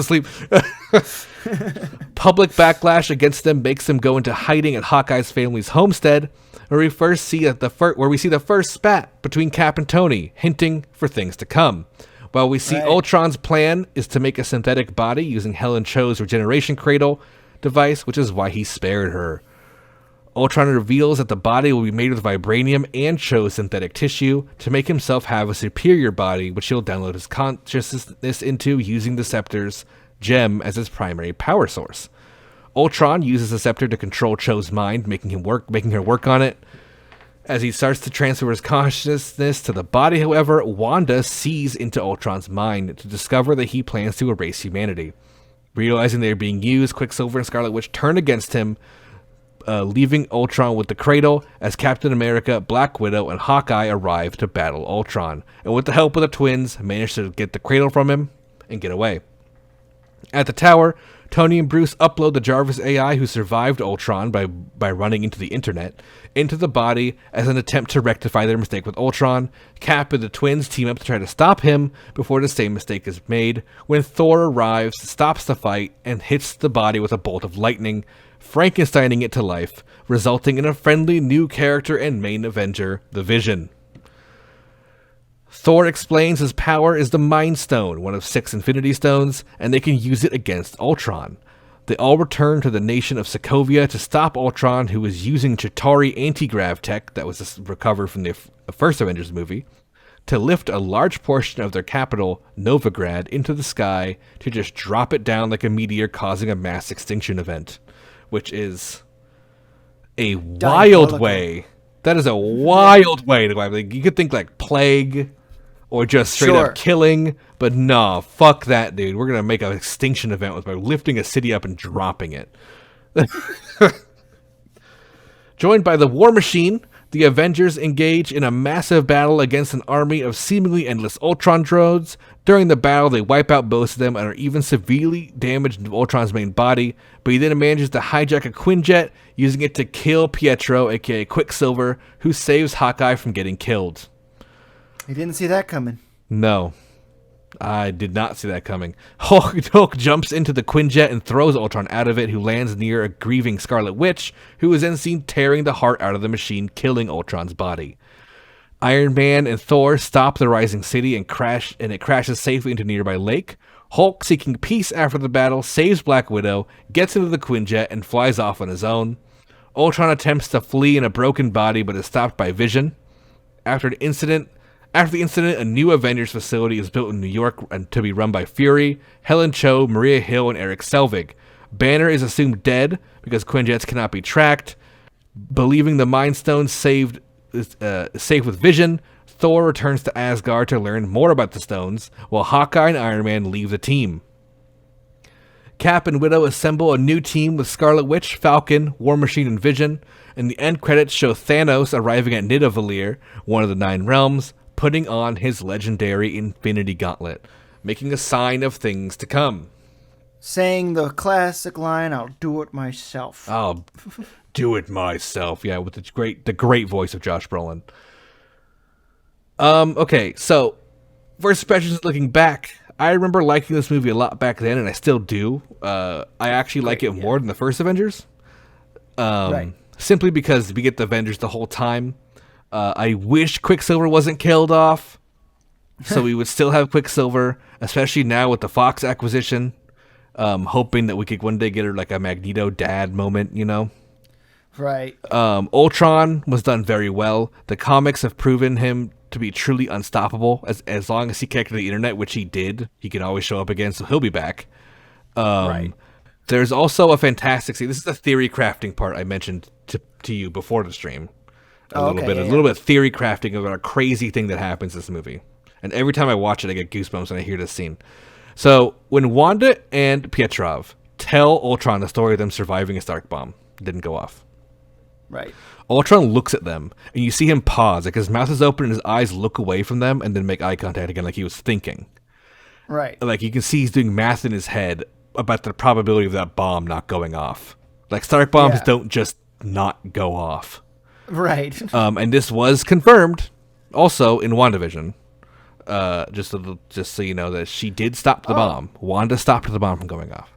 sleep. Public backlash against them makes them go into hiding at Hawkeye's family's homestead, where we see the first spat between Cap and Tony, hinting for things to come. While we see Ultron's plan is to make a synthetic body using Helen Cho's regeneration cradle device, which is why he spared her. Ultron reveals that the body will be made with vibranium and Cho's synthetic tissue to make himself have a superior body, which he'll download his consciousness into using the Scepter's gem as its primary power source. Ultron uses the Scepter to control Cho's mind, making her work on it. As he starts to transfer his consciousness to the body, however, Wanda sees into Ultron's mind to discover that he plans to erase humanity. Realizing they are being used, Quicksilver and Scarlet Witch turn against him, leaving Ultron with the cradle as Captain America, Black Widow, and Hawkeye arrive to battle Ultron, and with the help of the twins, manage to get the cradle from him and get away. At the tower, Tony and Bruce upload the Jarvis AI who survived Ultron by running into the internet into the body as an attempt to rectify their mistake with Ultron. Cap and the twins team up to try to stop him before the same mistake is made, when Thor arrives, stops the fight, and hits the body with a bolt of lightning, Frankensteining it to life, resulting in a friendly new character and main Avenger, the Vision. Thor explains his power is the Mind Stone, one of 6 Infinity Stones, and they can use it against Ultron. They all return to the nation of Sokovia to stop Ultron, who is using Chitauri anti-grav tech that was recovered from the first Avengers movie, to lift a large portion of their capital, Novigrad, into the sky to just drop it down like a meteor, causing a mass extinction event, which is a wild way. That is a wild way to go. Like, you could think like plague or just straight up killing, but no, fuck that, dude. We're gonna make an extinction event by lifting a city up and dropping it. Joined by the War Machine, the Avengers engage in a massive battle against an army of seemingly endless Ultron droids. During the battle, they wipe out most of them and are even severely damaged to Ultron's main body, but he then manages to hijack a Quinjet, using it to kill Pietro, aka Quicksilver, who saves Hawkeye from getting killed. You didn't see that coming. No. I did not see that coming. Hulk jumps into the Quinjet and throws Ultron out of it, who lands near a grieving Scarlet Witch, who is then seen tearing the heart out of the machine, killing Ultron's body. Iron Man and Thor stop the rising city and it crashes safely into a nearby lake. Hulk, seeking peace after the battle, saves Black Widow, gets into the Quinjet, and flies off on his own. Ultron attempts to flee in a broken body, but is stopped by Vision. After the incident, a new Avengers facility is built in New York and to be run by Fury, Helen Cho, Maria Hill, and Eric Selvig. Banner is assumed dead because Quinjets cannot be tracked. Believing the Mind Stone safe with Vision, Thor returns to Asgard to learn more about the stones, while Hawkeye and Iron Man leave the team. Cap and Widow assemble a new team with Scarlet Witch, Falcon, War Machine, and Vision, and the end credits show Thanos arriving at Nidavellir, one of the 9 realms, putting on his legendary Infinity Gauntlet, making a sign of things to come. Saying the classic line, "I'll do it myself." I'll do it myself. Yeah, with the great voice of Josh Brolin. Okay, so first impressions looking back, I remember liking this movie a lot back then, and I still do. I actually like it more than the first Avengers. Right. Simply because we get the Avengers the whole time. I wish Quicksilver wasn't killed off, so we would still have Quicksilver, especially now with the Fox acquisition. Hoping that we could one day get her like a Magneto dad moment, you know? Right. Ultron was done very well. The comics have proven him to be truly unstoppable. As long as he connected to the internet, which he did, he can always show up again, so he'll be back. Right. There's also a fantastic scene. This is the theory crafting part I mentioned to you before the stream. A little bit of theory crafting about a crazy thing that happens in this movie. And every time I watch it, I get goosebumps when I hear this scene. So when Wanda and Pietrov tell Ultron the story of them surviving a Stark bomb, it didn't go off. Right. Ultron looks at them, and you see him pause, like his mouth is open and his eyes look away from them, and then make eye contact again, like he was thinking. Right. Like you can see he's doing math in his head about the probability of that bomb not going off. Like Stark bombs don't just not go off. Right. And this was confirmed also in WandaVision. Just so you know that she did stop the bomb. Wanda stopped the bomb from going off.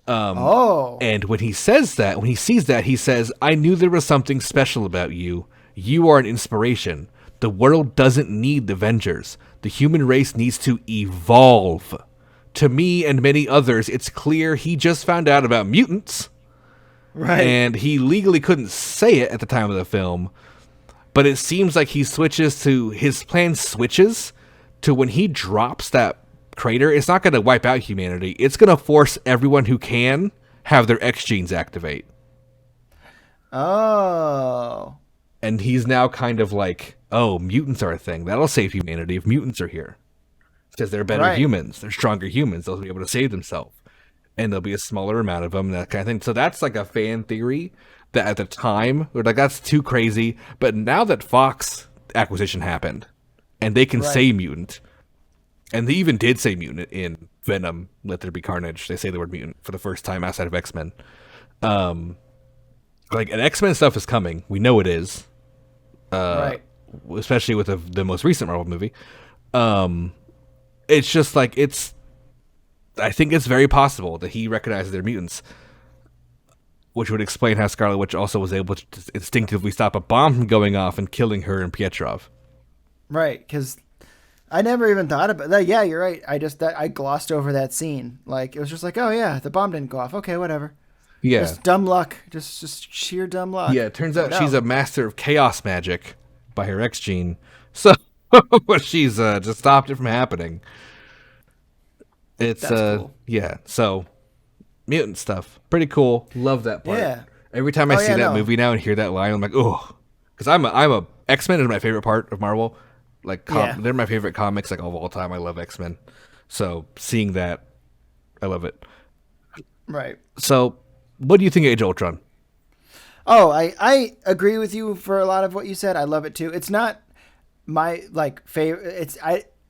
And when he sees that, he says, "I knew there was something special about you. You are an inspiration. The world doesn't need the Avengers. The human race needs to evolve. To me and many others, it's clear he just found out about mutants." Right. And he legally couldn't say it at the time of the film. But it seems like his plan switches to when he drops that crater, it's not going to wipe out humanity. It's going to force everyone who can have their X genes activate. Oh. And he's now kind of like, oh, mutants are a thing. That'll save humanity if mutants are here. Because they're better humans. They're stronger humans. They'll be able to save themselves. And there'll be a smaller amount of them, that kind of thing. So that's like a fan theory that at the time, we're like, that's too crazy. But now that Fox acquisition happened, and they can say mutant, and they even did say mutant in Venom, Let There Be Carnage. They say the word mutant for the first time outside of X-Men. And X-Men stuff is coming. We know it is. Especially with the most recent Marvel movie. It's just like, I think it's very possible that he recognizes they're mutants, which would explain how Scarlet Witch also was able to instinctively stop a bomb from going off and killing her and Pietrov. Right, because I never even thought about that. Yeah, you're right. I glossed over that scene. Like it was just like, oh yeah, the bomb didn't go off. Okay, whatever. Yeah. Just dumb luck. Just sheer dumb luck. Yeah, it turns out No. she's a master of chaos magic by her X gene. So she's just stopped it from happening. It's That's cool. yeah, so mutant stuff. Pretty cool. Love that part. Yeah. Every time I Oh, see yeah, that no. movie now and hear that line, I'm like, oh, because I'm a X-Men is my favorite part of Marvel. Like Yeah. they're my favorite comics like of all time. I love X-Men. So seeing that, I love it. Right. So what do you think of Age of Ultron? Oh, I agree with you for a lot of what you said. I love it too. It's not my like favorite. It's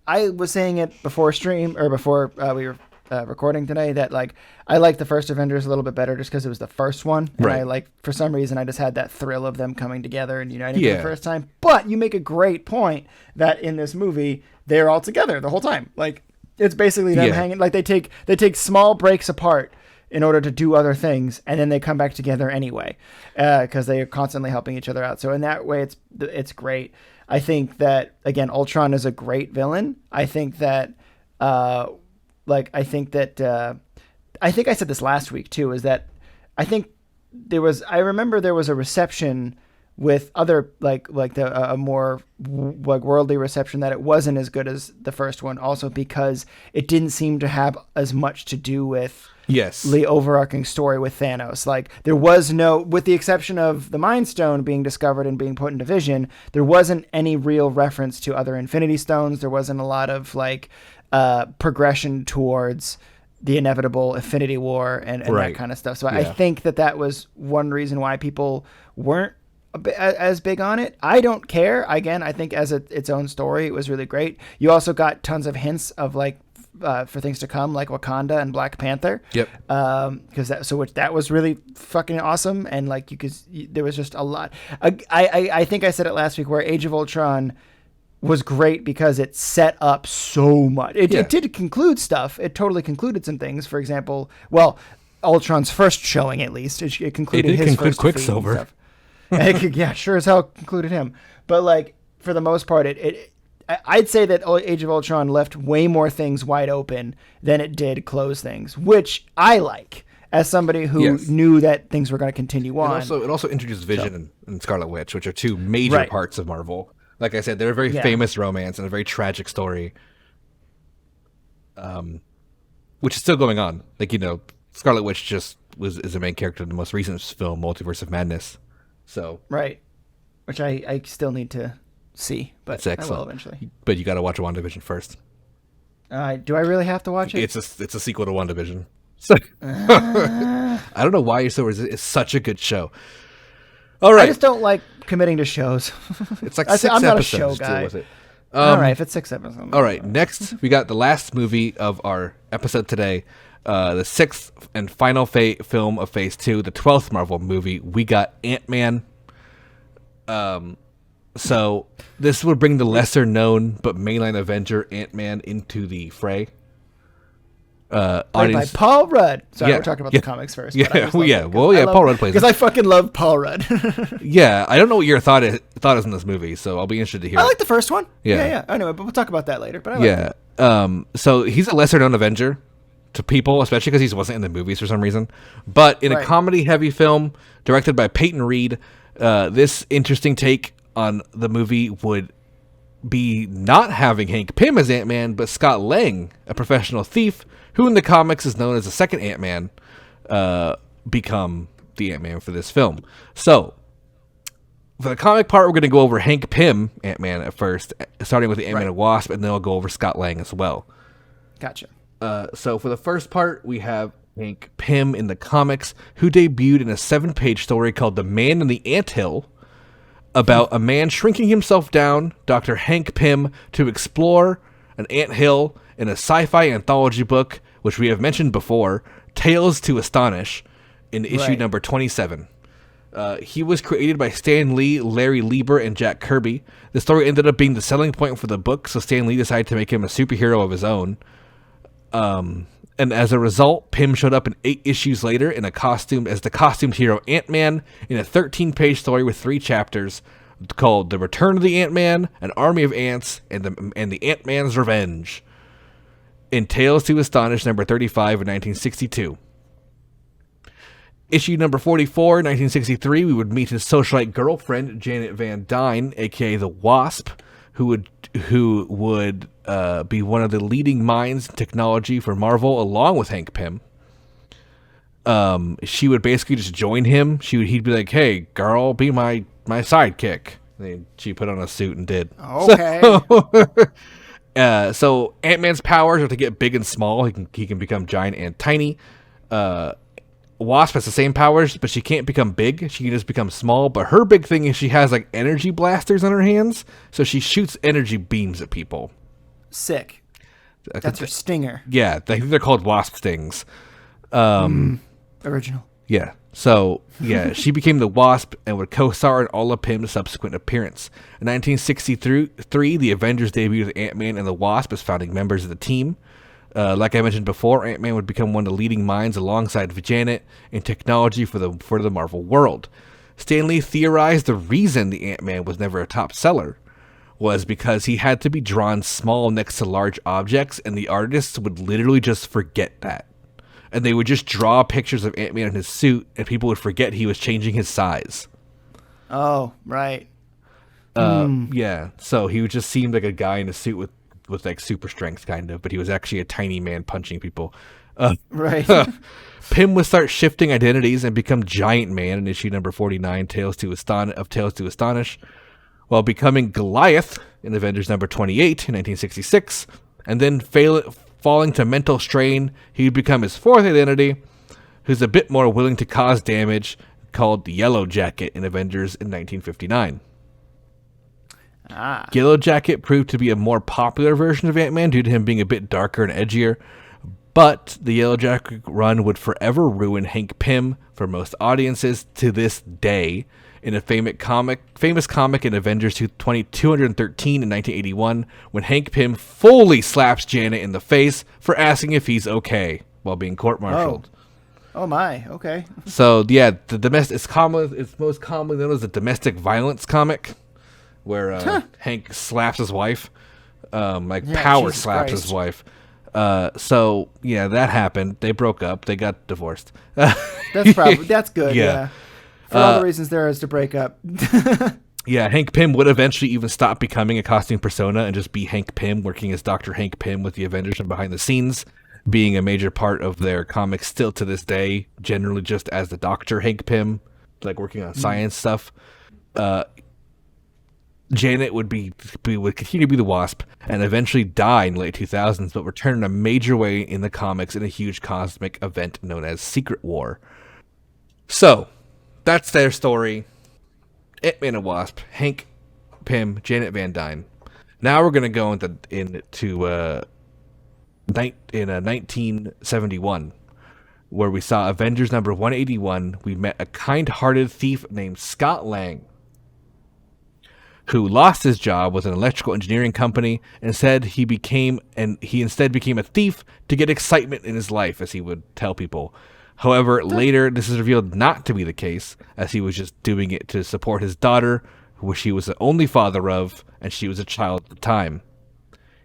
I was saying it before stream or before we were recording today that like I like the first Avengers a little bit better just because it was the first one, and Right. I like for some reason I just had that thrill of them coming together and uniting for Yeah. the first time. But you make a great point that in this movie they're all together the whole time. Like it's basically them Yeah. hanging. Like they take small breaks apart in order to do other things, and then they come back together anyway, because they are constantly helping each other out. So in that way, it's great. I think that again, Ultron is a great villain. I think that, I think I said this last week too. Is that I think I remember there was a reception with other a more like worldly reception that it wasn't as good as the first one. Also because it didn't seem to have as much to do with Yes. the overarching story with Thanos. Like there was no, with the exception of the Mind Stone being discovered and being put into Vision, there wasn't any real reference to other Infinity Stones. There wasn't a lot of progression towards the inevitable Infinity War and Right. that kind of stuff. So Yeah. I think that was one reason why people weren't as big on it. I don't care. Again, I think as its own story, it was really great. You also got tons of hints of for things to come, like Wakanda and Black Panther. Yep. Because that was really fucking awesome, and there was just a lot. I think I said it last week where Age of Ultron was great because it set up so much. It did conclude stuff. It totally concluded some things. For example, Ultron's first showing at least it concluded his conclude first defeat and Quicksilver. stuff. Yeah, sure as hell concluded him. But for the most part, I'd say that Age of Ultron left way more things wide open than it did close things, which I like as somebody who Yes. knew that things were going to continue on. It also introduced Vision and Scarlet Witch, which are two major Right. parts of Marvel. Like I said, they're a very famous romance and a very tragic story, which is still going on. Scarlet Witch is a main character in the most recent film, Multiverse of Madness. So Right. Which I still need to see, but it's I will excellent. eventually. But you got to watch WandaVision first. Do I really have to watch it? It's a sequel to WandaVision. So, I don't know why you're so resistant. It's such a good show. All right, I just don't like committing to shows. it's like I'm 6 not a episodes. show Deal guy. with it. All right, if it's 6 episodes. All right, next we got the last movie of our episode today, the 6th and final film of Phase 2, the 12th Marvel movie. We got Ant-Man. So this would bring the lesser known but mainline Avenger Ant-Man into the fray. Played by Paul Rudd. Sorry, Yeah, we're talking about yeah. the comics first. Yeah, but I just well, love yeah, it 'cause well, yeah, I love- Paul Rudd plays because it. I fucking love Paul Rudd. Yeah, I don't know what your thought is in this movie, so I'll be interested to hear. I like the first one. Yeah. Yeah. Anyway, but we'll talk about that later. But I like it. Yeah. So he's a lesser known Avenger to people, especially because he wasn't in the movies for some reason. But in a Right. comedy heavy film directed by Peyton Reed, this interesting take on the movie would be not having Hank Pym as Ant-Man, but Scott Lang, a professional thief who in the comics is known as the second Ant-Man, become the Ant-Man for this film. So for the comic part, we're going to go over Hank Pym Ant-Man at first, starting with the Ant-Man and Wasp, and then we'll go over Scott Lang as well. Gotcha. So for the first part, we have Hank Pym in the comics, who debuted in a 7-page story called The Man in the Anthill, about a man shrinking himself down, Dr. Hank Pym, to explore an anthill in a sci-fi anthology book, which we have mentioned before, Tales to Astonish, in issue Right. number 27. He was created by Stan Lee, Larry Lieber, and Jack Kirby. The story ended up being the selling point for the book, so Stan Lee decided to make him a superhero of his own. And as a result, Pym showed up in 8 issues later in a costume as the costumed hero Ant-Man in a 13-page story with 3 chapters, called The Return of the Ant-Man, An Army of Ants, and the Ant-Man's Revenge, in Tales to Astonish number 35 in 1962. Issue number 44, 1963, we would meet his socialite girlfriend, Janet Van Dyne, aka the Wasp, who would be one of the leading minds in technology for Marvel, along with Hank Pym. She would basically just join him. He'd be like, "Hey, girl, be my sidekick." And then she put on a suit and did. Okay. So Ant-Man's powers are to get big and small. He can become giant and tiny. Wasp has the same powers, but she can't become big. She can just become small. But her big thing is she has like energy blasters on her hands, so she shoots energy beams at people. Sick. That's her stinger. Yeah, I think they're called Wasp stings. Original. Yeah. So, yeah, she became the Wasp and would co-star in all of Pym's subsequent appearance. In 1963, the Avengers debuted with Ant-Man and the Wasp as founding members of the team. Like I mentioned before, Ant-Man would become one of the leading minds alongside Janet in technology for the Marvel world. Stan Lee theorized the reason the Ant-Man was never a top seller was because he had to be drawn small next to large objects, and the artists would literally just forget that. And they would just draw pictures of Ant-Man in his suit, and people would forget he was changing his size. Oh, right. Yeah, so he would just seem like a guy in a suit with like super strength, kind of, but he was actually a tiny man punching people. Right. Pym would start shifting identities and become Giant Man in issue number 49, Tales to Astonish, while becoming Goliath in Avengers number 28 in 1966, and then falling to mental strain, he would become his fourth identity, who's a bit more willing to cause damage, called Yellow Jacket in Avengers in 1959. Yellow Jacket proved to be a more popular version of Ant-Man due to him being a bit darker and edgier, but the Yellow Jacket run would forever ruin Hank Pym for most audiences to this day. In a famous comic in Avengers 213 in 1981, when Hank Pym fully slaps Janet in the face for asking if he's okay while being court-martialed. Oh my, okay. So yeah, it's most commonly known as the domestic violence comic, where Hank slaps his wife, power Jesus slaps Christ. his wife. So yeah, that happened. They broke up. They got divorced. That's good. Yeah. Yeah. For all the reasons there is to break up. Yeah, Hank Pym would eventually even stop becoming a costume persona and just be Hank Pym, working as Dr. Hank Pym with the Avengers from behind the scenes, being a major part of their comics still to this day, generally just as the Dr. Hank Pym, like working on science stuff. Janet would continue to be the Wasp and eventually die in the late 2000s, but return in a major way in the comics in a huge cosmic event known as Secret War. So, that's their story. Ant-Man and Wasp, Hank Pym, Janet Van Dyne. Now we're going to go into 1971, where we saw Avengers number 181. We met a kind-hearted thief named Scott Lang, who lost his job with an electrical engineering company and instead became a thief to get excitement in his life, as he would tell people. However, later this is revealed not to be the case, as he was just doing it to support his daughter, who he was the only father of, and she was a child at the time.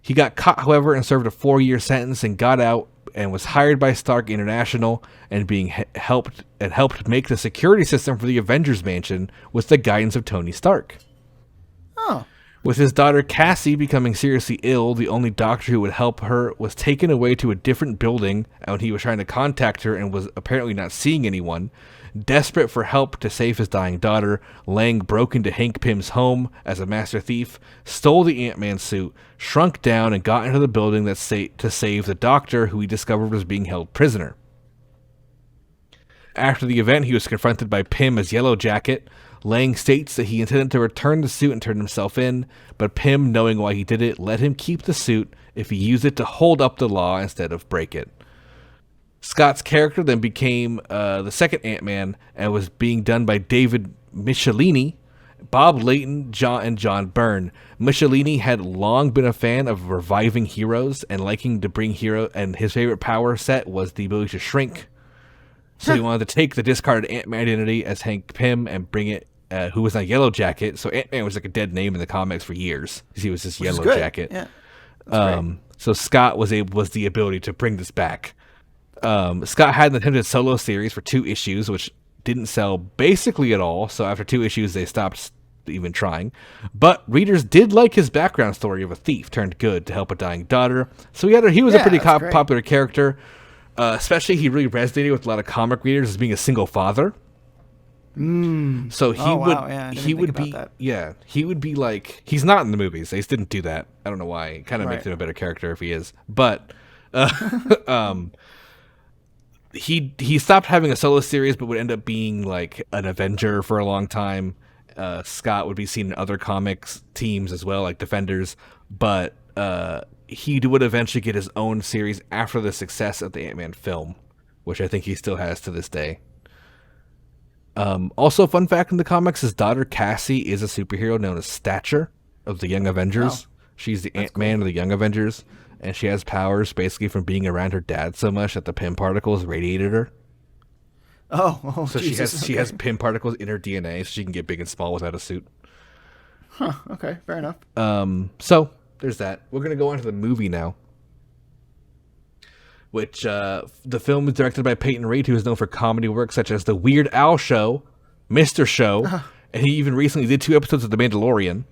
He got caught, however, and served a 4-year sentence and got out and was hired by Stark International and helped make the security system for the Avengers Mansion with the guidance of Tony Stark. Oh. With his daughter Cassie becoming seriously ill, the only doctor who would help her was taken away to a different building, and when he was trying to contact her and was apparently not seeing anyone. Desperate for help to save his dying daughter, Lang broke into Hank Pym's home as a master thief, stole the Ant-Man suit, shrunk down, and got into the building to save the doctor, who he discovered was being held prisoner. After the event, he was confronted by Pym as Yellow Jacket. Lang states that he intended to return the suit and turn himself in, but Pym, knowing why he did it, let him keep the suit if he used it to hold up the law instead of break it. Scott's character then became the second Ant-Man and was being done by David Michelini, Bob Layton, and John Byrne. Michelini had long been a fan of reviving heroes and liking to bring and his favorite power set was the ability to shrink. So he wanted to take the discarded Ant-Man identity as Hank Pym and bring it who was on Yellow Jacket. So Ant-Man was like a dead name in the comics for years because he was this Which is Yellow good. Jacket. Yeah. That's great. So Scott was the ability to bring this back. Scott had an attempted solo series for 2 issues, which didn't sell basically at all. So after 2 issues, they stopped even trying. But readers did like his background story of a thief turned good to help a dying daughter. So he was a pretty popular character. Especially, he really resonated with a lot of comic readers as being a single father. So he would be like, he's not in the movies. They just didn't do that. I don't know why. It kind of makes him a better character if he is. But he stopped having a solo series, but would end up being like an Avenger for a long time. Scott would be seen in other comics teams as well, like Defenders. But he would eventually get his own series after the success of the Ant-Man film, which I think he still has to this day. Also, fun fact in the comics, his daughter Cassie is a superhero known as Stature of the Young Avengers. Oh, she's the Ant-Man of the Young Avengers, and she has powers basically from being around her dad so much that the Pym particles radiated her. So Jesus, she has Pym particles in her DNA, so she can get big and small without a suit. Huh. Okay, fair enough. So there's that. We're gonna go on to the movie now, which the film is directed by Peyton Reed, who is known for comedy work such as The Weird Al Show, Mr. Show, and he even recently did 2 episodes of The Mandalorian.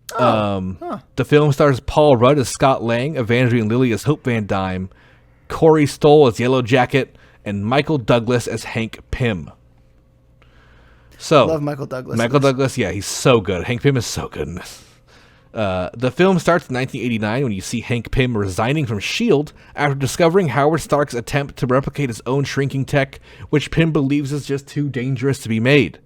The film stars Paul Rudd as Scott Lang, Evangeline Lilly as Hope Van Dyne, Corey Stoll as Yellow Jacket, and Michael Douglas as Hank Pym. So, love Michael Douglas. Douglas, yeah, he's so good. Hank Pym is so good in this. The film starts in 1989 when you see Hank Pym resigning from S.H.I.E.L.D. after discovering Howard Stark's attempt to replicate his own shrinking tech, which Pym believes is just too dangerous to be made.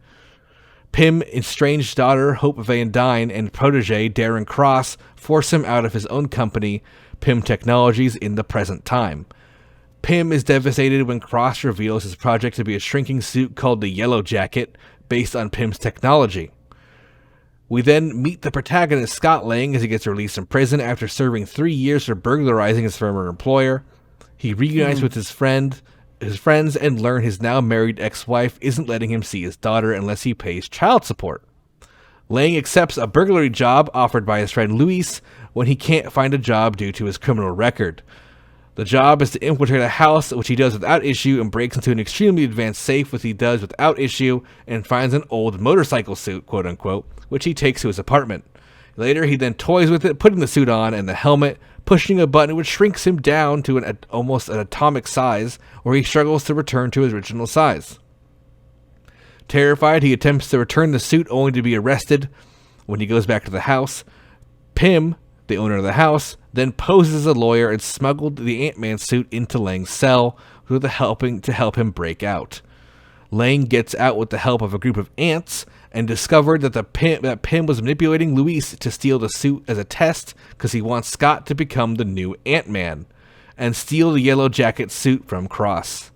Pym, estranged daughter Hope Van Dyne, and protege Darren Cross force him out of his own company, Pym Technologies, in the present time. Pym is devastated when Cross reveals his project to be a shrinking suit called the Yellow Jacket, based on Pym's technology. We then meet the protagonist, Scott Lang, as he gets released from prison after serving 3 years for burglarizing his former employer. He reunites with his friends, and learn his now married ex-wife isn't letting him see his daughter unless he pays child support. Lang accepts a burglary job offered by his friend Luis when he can't find a job due to his criminal record. The job is to infiltrate a house, which he does without issue, and breaks into an extremely advanced safe, which he does without issue, and finds an old motorcycle suit, quote-unquote, which he takes to his apartment. Later, he then toys with it, putting the suit on and the helmet, pushing a button which shrinks him down to almost an atomic size, where he struggles to return to his original size. Terrified, he attempts to return the suit, only to be arrested. When he goes back to the house, Pym, the owner of the house, then poses as a lawyer and smuggled the Ant-Man suit into Lang's cell to help him break out. Lang gets out with the help of a group of ants and discovered that Pym was manipulating Luis to steal the suit as a test because he wants Scott to become the new Ant-Man and steal the Yellow Jacket suit from Cross.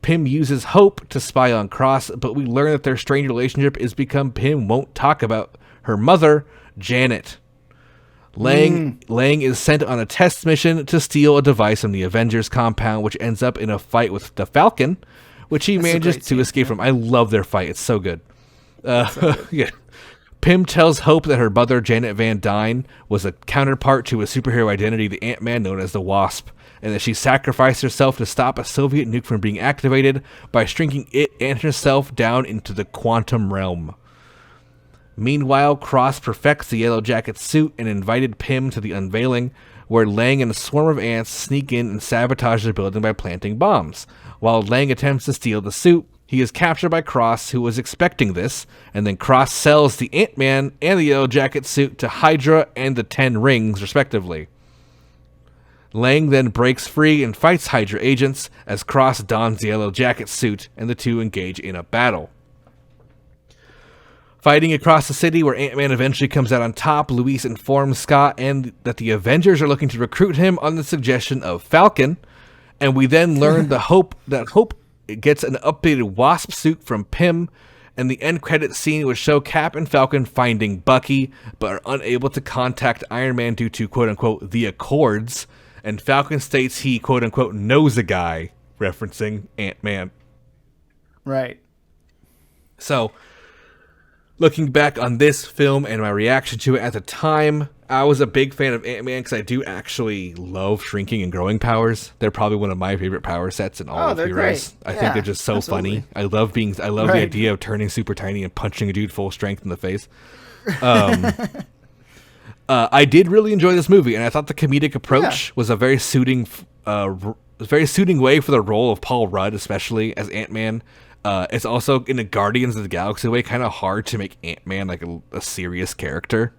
Pym uses Hope to spy on Cross, but we learn that their strained relationship is because Pym won't talk about her mother, Janet. Lang is sent on a test mission to steal a device from the Avengers compound, which ends up in a fight with the Falcon, which he manages to escape from. I love their fight. It's so good. Yeah. Pym tells Hope that her mother, Janet Van Dyne, was a counterpart to a superhero identity, the Ant-Man known as the Wasp, and that she sacrificed herself to stop a Soviet nuke from being activated by shrinking it and herself down into the quantum realm. Meanwhile, Cross perfects the Yellow Jacket suit and invited Pym to the unveiling, where Lang and a swarm of ants sneak in and sabotage the building by planting bombs. While Lang attempts to steal the suit, he is captured by Cross, who was expecting this, and then Cross sells the Ant-Man and the Yellow Jacket suit to Hydra and the 10 Rings, respectively. Lang then breaks free and fights Hydra agents as Cross dons the Yellow Jacket suit, and the two engage in a battle. Fighting across the city, where Ant-Man eventually comes out on top, Luis informs Scott that the Avengers are looking to recruit him on the suggestion of Falcon, and we then learn that Hope gets an updated Wasp suit from Pym, and the end credits scene would show Cap and Falcon finding Bucky, but are unable to contact Iron Man due to, quote-unquote, the Accords, and Falcon states he, quote-unquote, knows a guy, referencing Ant-Man. Right. So, looking back on this film and my reaction to it at the time, I was a big fan of Ant-Man because I do actually love shrinking and growing powers. They're probably one of my favorite power sets in all of Heroes. I think they're just so funny. I love the idea of turning super tiny and punching a dude full strength in the face. I did really enjoy this movie, and I thought the comedic approach was a very suiting way for the role of Paul Rudd, especially as Ant-Man. It's also, in a Guardians of the Galaxy way, kind of hard to make Ant-Man like a serious character.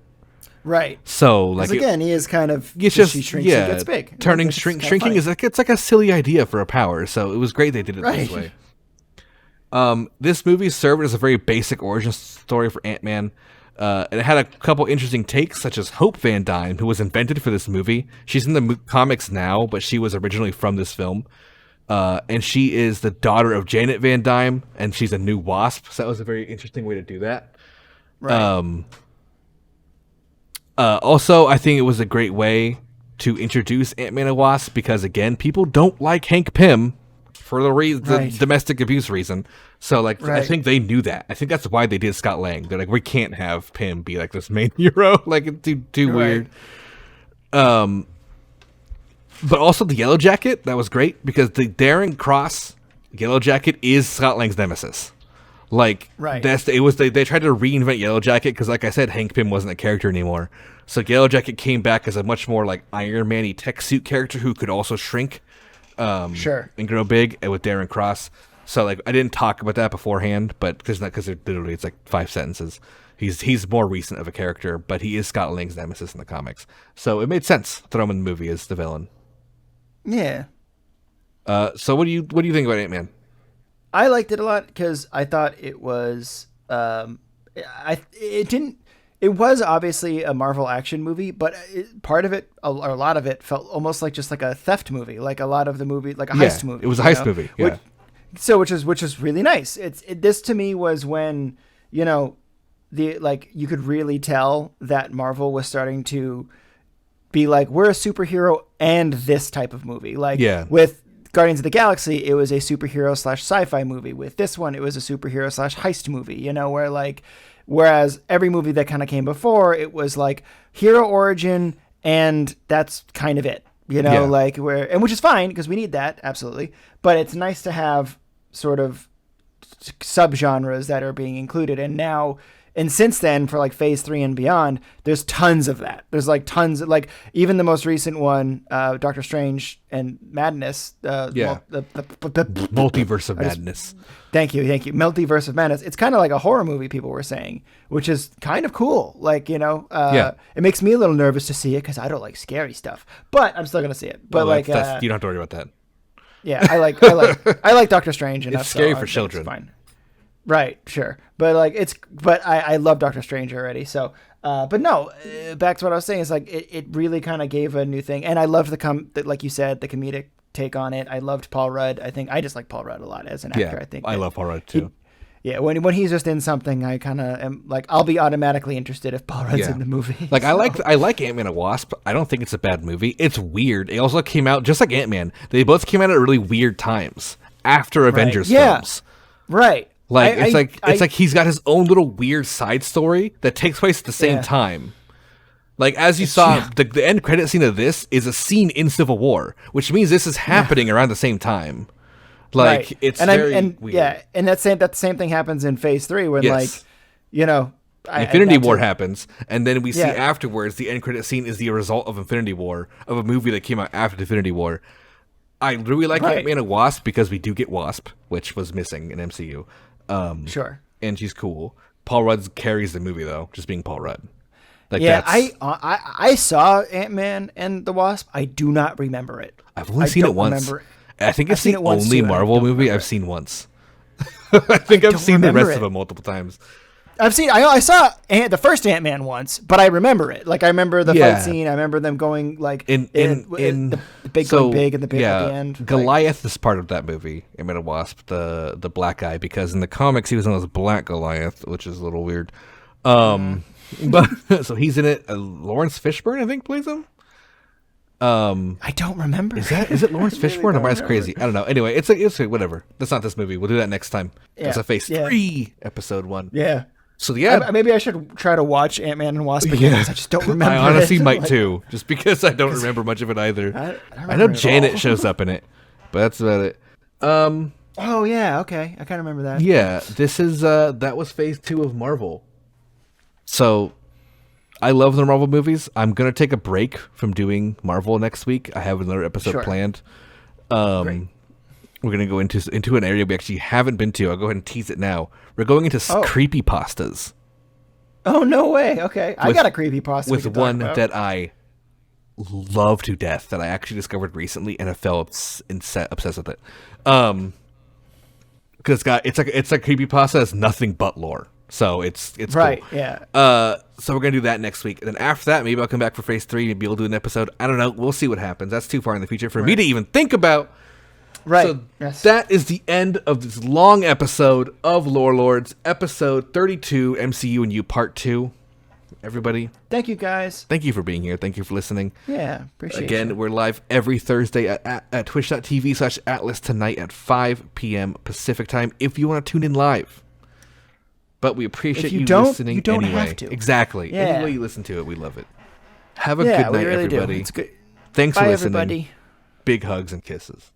Right. So, like, again, he is kind of he shrinks and gets big. Shrinking is like, it's like a silly idea for a power. So it was great they did it this way. This movie served as a very basic origin story for Ant-Man. And it had a couple interesting takes, such as Hope Van Dyne, who was invented for this movie. She's in the comics now, but she was originally from this film. And she is the daughter of Janet Van Dyne, and she's a new Wasp. So that was a very interesting way to do that. Right. Also, I think it was a great way to introduce Ant-Man and Wasp because, again, people don't like Hank Pym for the domestic abuse reason. So, like, I think they knew that. I think that's why they did Scott Lang. They're like, we can't have Pym be, like, this main hero. Like, it's too weird. But also the Yellow Jacket, that was great because the Darren Cross Yellow Jacket is Scott Lang's nemesis. Like, they tried to reinvent Yellow Jacket because, like I said, Hank Pym wasn't a character anymore. So Yellow Jacket came back as a much more like Iron Man-y tech suit character who could also shrink, and grow big, and with Darren Cross. So like I didn't talk about that beforehand, but because literally it's like 5 sentences. He's more recent of a character, but he is Scott Lang's nemesis in the comics. So it made sense to throw him in the movie as the villain. Yeah. So what do you think about Ant-Man? I liked it a lot because I thought it was it was obviously a Marvel action movie, but part of it, or a lot of it, felt almost like just like a theft movie, like a lot of the movie, like a heist movie. It was a heist movie. Yeah. Which is really nice. This to me was when, you know, you could really tell that Marvel was starting to be like, we're a superhero and this type of movie. Like with Guardians of the Galaxy, it was a superhero / sci-fi movie. With this one, it was a superhero / heist movie, you know, whereas every movie that kind of came before, it was like hero origin and that's kind of it, you know, which is fine because we need that. Absolutely. But it's nice to have sort of subgenres that are being included. And since then, for like phase 3 and beyond, there's tons of that. There's like tons of, like, even the most recent one, Doctor Strange and Madness. Multiverse of Madness. Thank you. Multiverse of Madness. It's kind of like a horror movie, people were saying, which is kind of cool. Like, you know, it makes me a little nervous to see it because I don't like scary stuff, but I'm still going to see it. But you don't have to worry about that. Yeah, I like Doctor Strange enough. It's scary for children. It's fine. Right, sure. But I love Doctor Strange already. So, but no, back to what I was saying is like, it really kind of gave a new thing. And I loved like you said, the comedic take on it. I loved Paul Rudd. I just like Paul Rudd a lot as an actor. I think I love Paul Rudd too. When he's just in something, I kind of am like, I'll be automatically interested if Paul Rudd's in the movie. Like, so. I like Ant-Man and Wasp. I don't think it's a bad movie. It's weird. It also came out just like Ant-Man. They both came out at really weird times after Avengers films. Right. Like it's like he's got his own little weird side story that takes place at the same time. Like, as you saw, the end credit scene of this is a scene in Civil War, which means this is happening around the same time. Like, it's very weird. Yeah, and that same thing happens in Phase 3 when, like, you know... Infinity War happens, and then we see afterwards the end credit scene is the result of Infinity War, of a movie that came out after Infinity War. I really like Ant-Man and Wasp because we do get Wasp, which was missing in MCU. Sure. And she's cool. Paul Rudd carries the movie, though, just being Paul Rudd. Like, I saw Ant-Man and the Wasp. I do not remember it. I've only seen it once. I think it's the only Marvel movie I've seen once. I think I've seen the rest of them multiple times. I saw the first Ant-Man once, but I remember it. Like, I remember the fight scene. I remember them going like in the big going big and the big at the end. Goliath is part of that movie. Ant-Man and Wasp, the black guy, because in the comics he was known as Black Goliath, which is a little weird. But so he's in it. Lawrence Fishburne, I think, plays him. I don't remember. Is it Lawrence Fishburne? Or am I crazy? I don't know. Anyway, it's whatever. That's not this movie. We'll do that next time. It's a Phase 3 episode 1. Yeah. So yeah, maybe I should try to watch Ant-Man and Wasp again. yeah. I just don't remember. I honestly it. might Like, too, just because I don't remember much of it either. I I don't know remember it Janet all. shows up in it, but that's about it. Oh yeah, okay, I kind of remember that. Yeah, this is that was phase 2 of Marvel. So I love the Marvel movies. I'm gonna take a break from doing Marvel next week. I have another episode Sure. planned. Great. We're gonna go into an area we actually haven't been to. I'll go ahead and tease it now. We're going into creepypastas. Oh no way. Okay, I got a creepypasta with we can talk one about. that I love to death that I actually discovered recently, and I fell obsessed with it. Because it's like creepypasta has nothing but lore, so it's right. cool. Yeah. So we're gonna do that next week, and then after that, maybe I'll come back for phase 3. Maybe we'll do an episode. I don't know. We'll see what happens. That's too far in the future for me to even think about. Right. So yes. that is the end of this long episode of Lore Lords, episode 32, MCU and You Part 2. Everybody, Thank you guys. thank you for being here. Thank you for listening. Yeah. Appreciate Again, you. we're live every Thursday at twitch.tv/Atlas tonight at 5 p.m. Pacific time if you want to tune in live. But we appreciate If you you don't, listening you don't anyway. have to. Exactly. Yeah. Any way you listen to it, we love it. Have a Yeah, good we night, really everybody. do. It's good. Thanks Bye, for listening. everybody. Big hugs and kisses.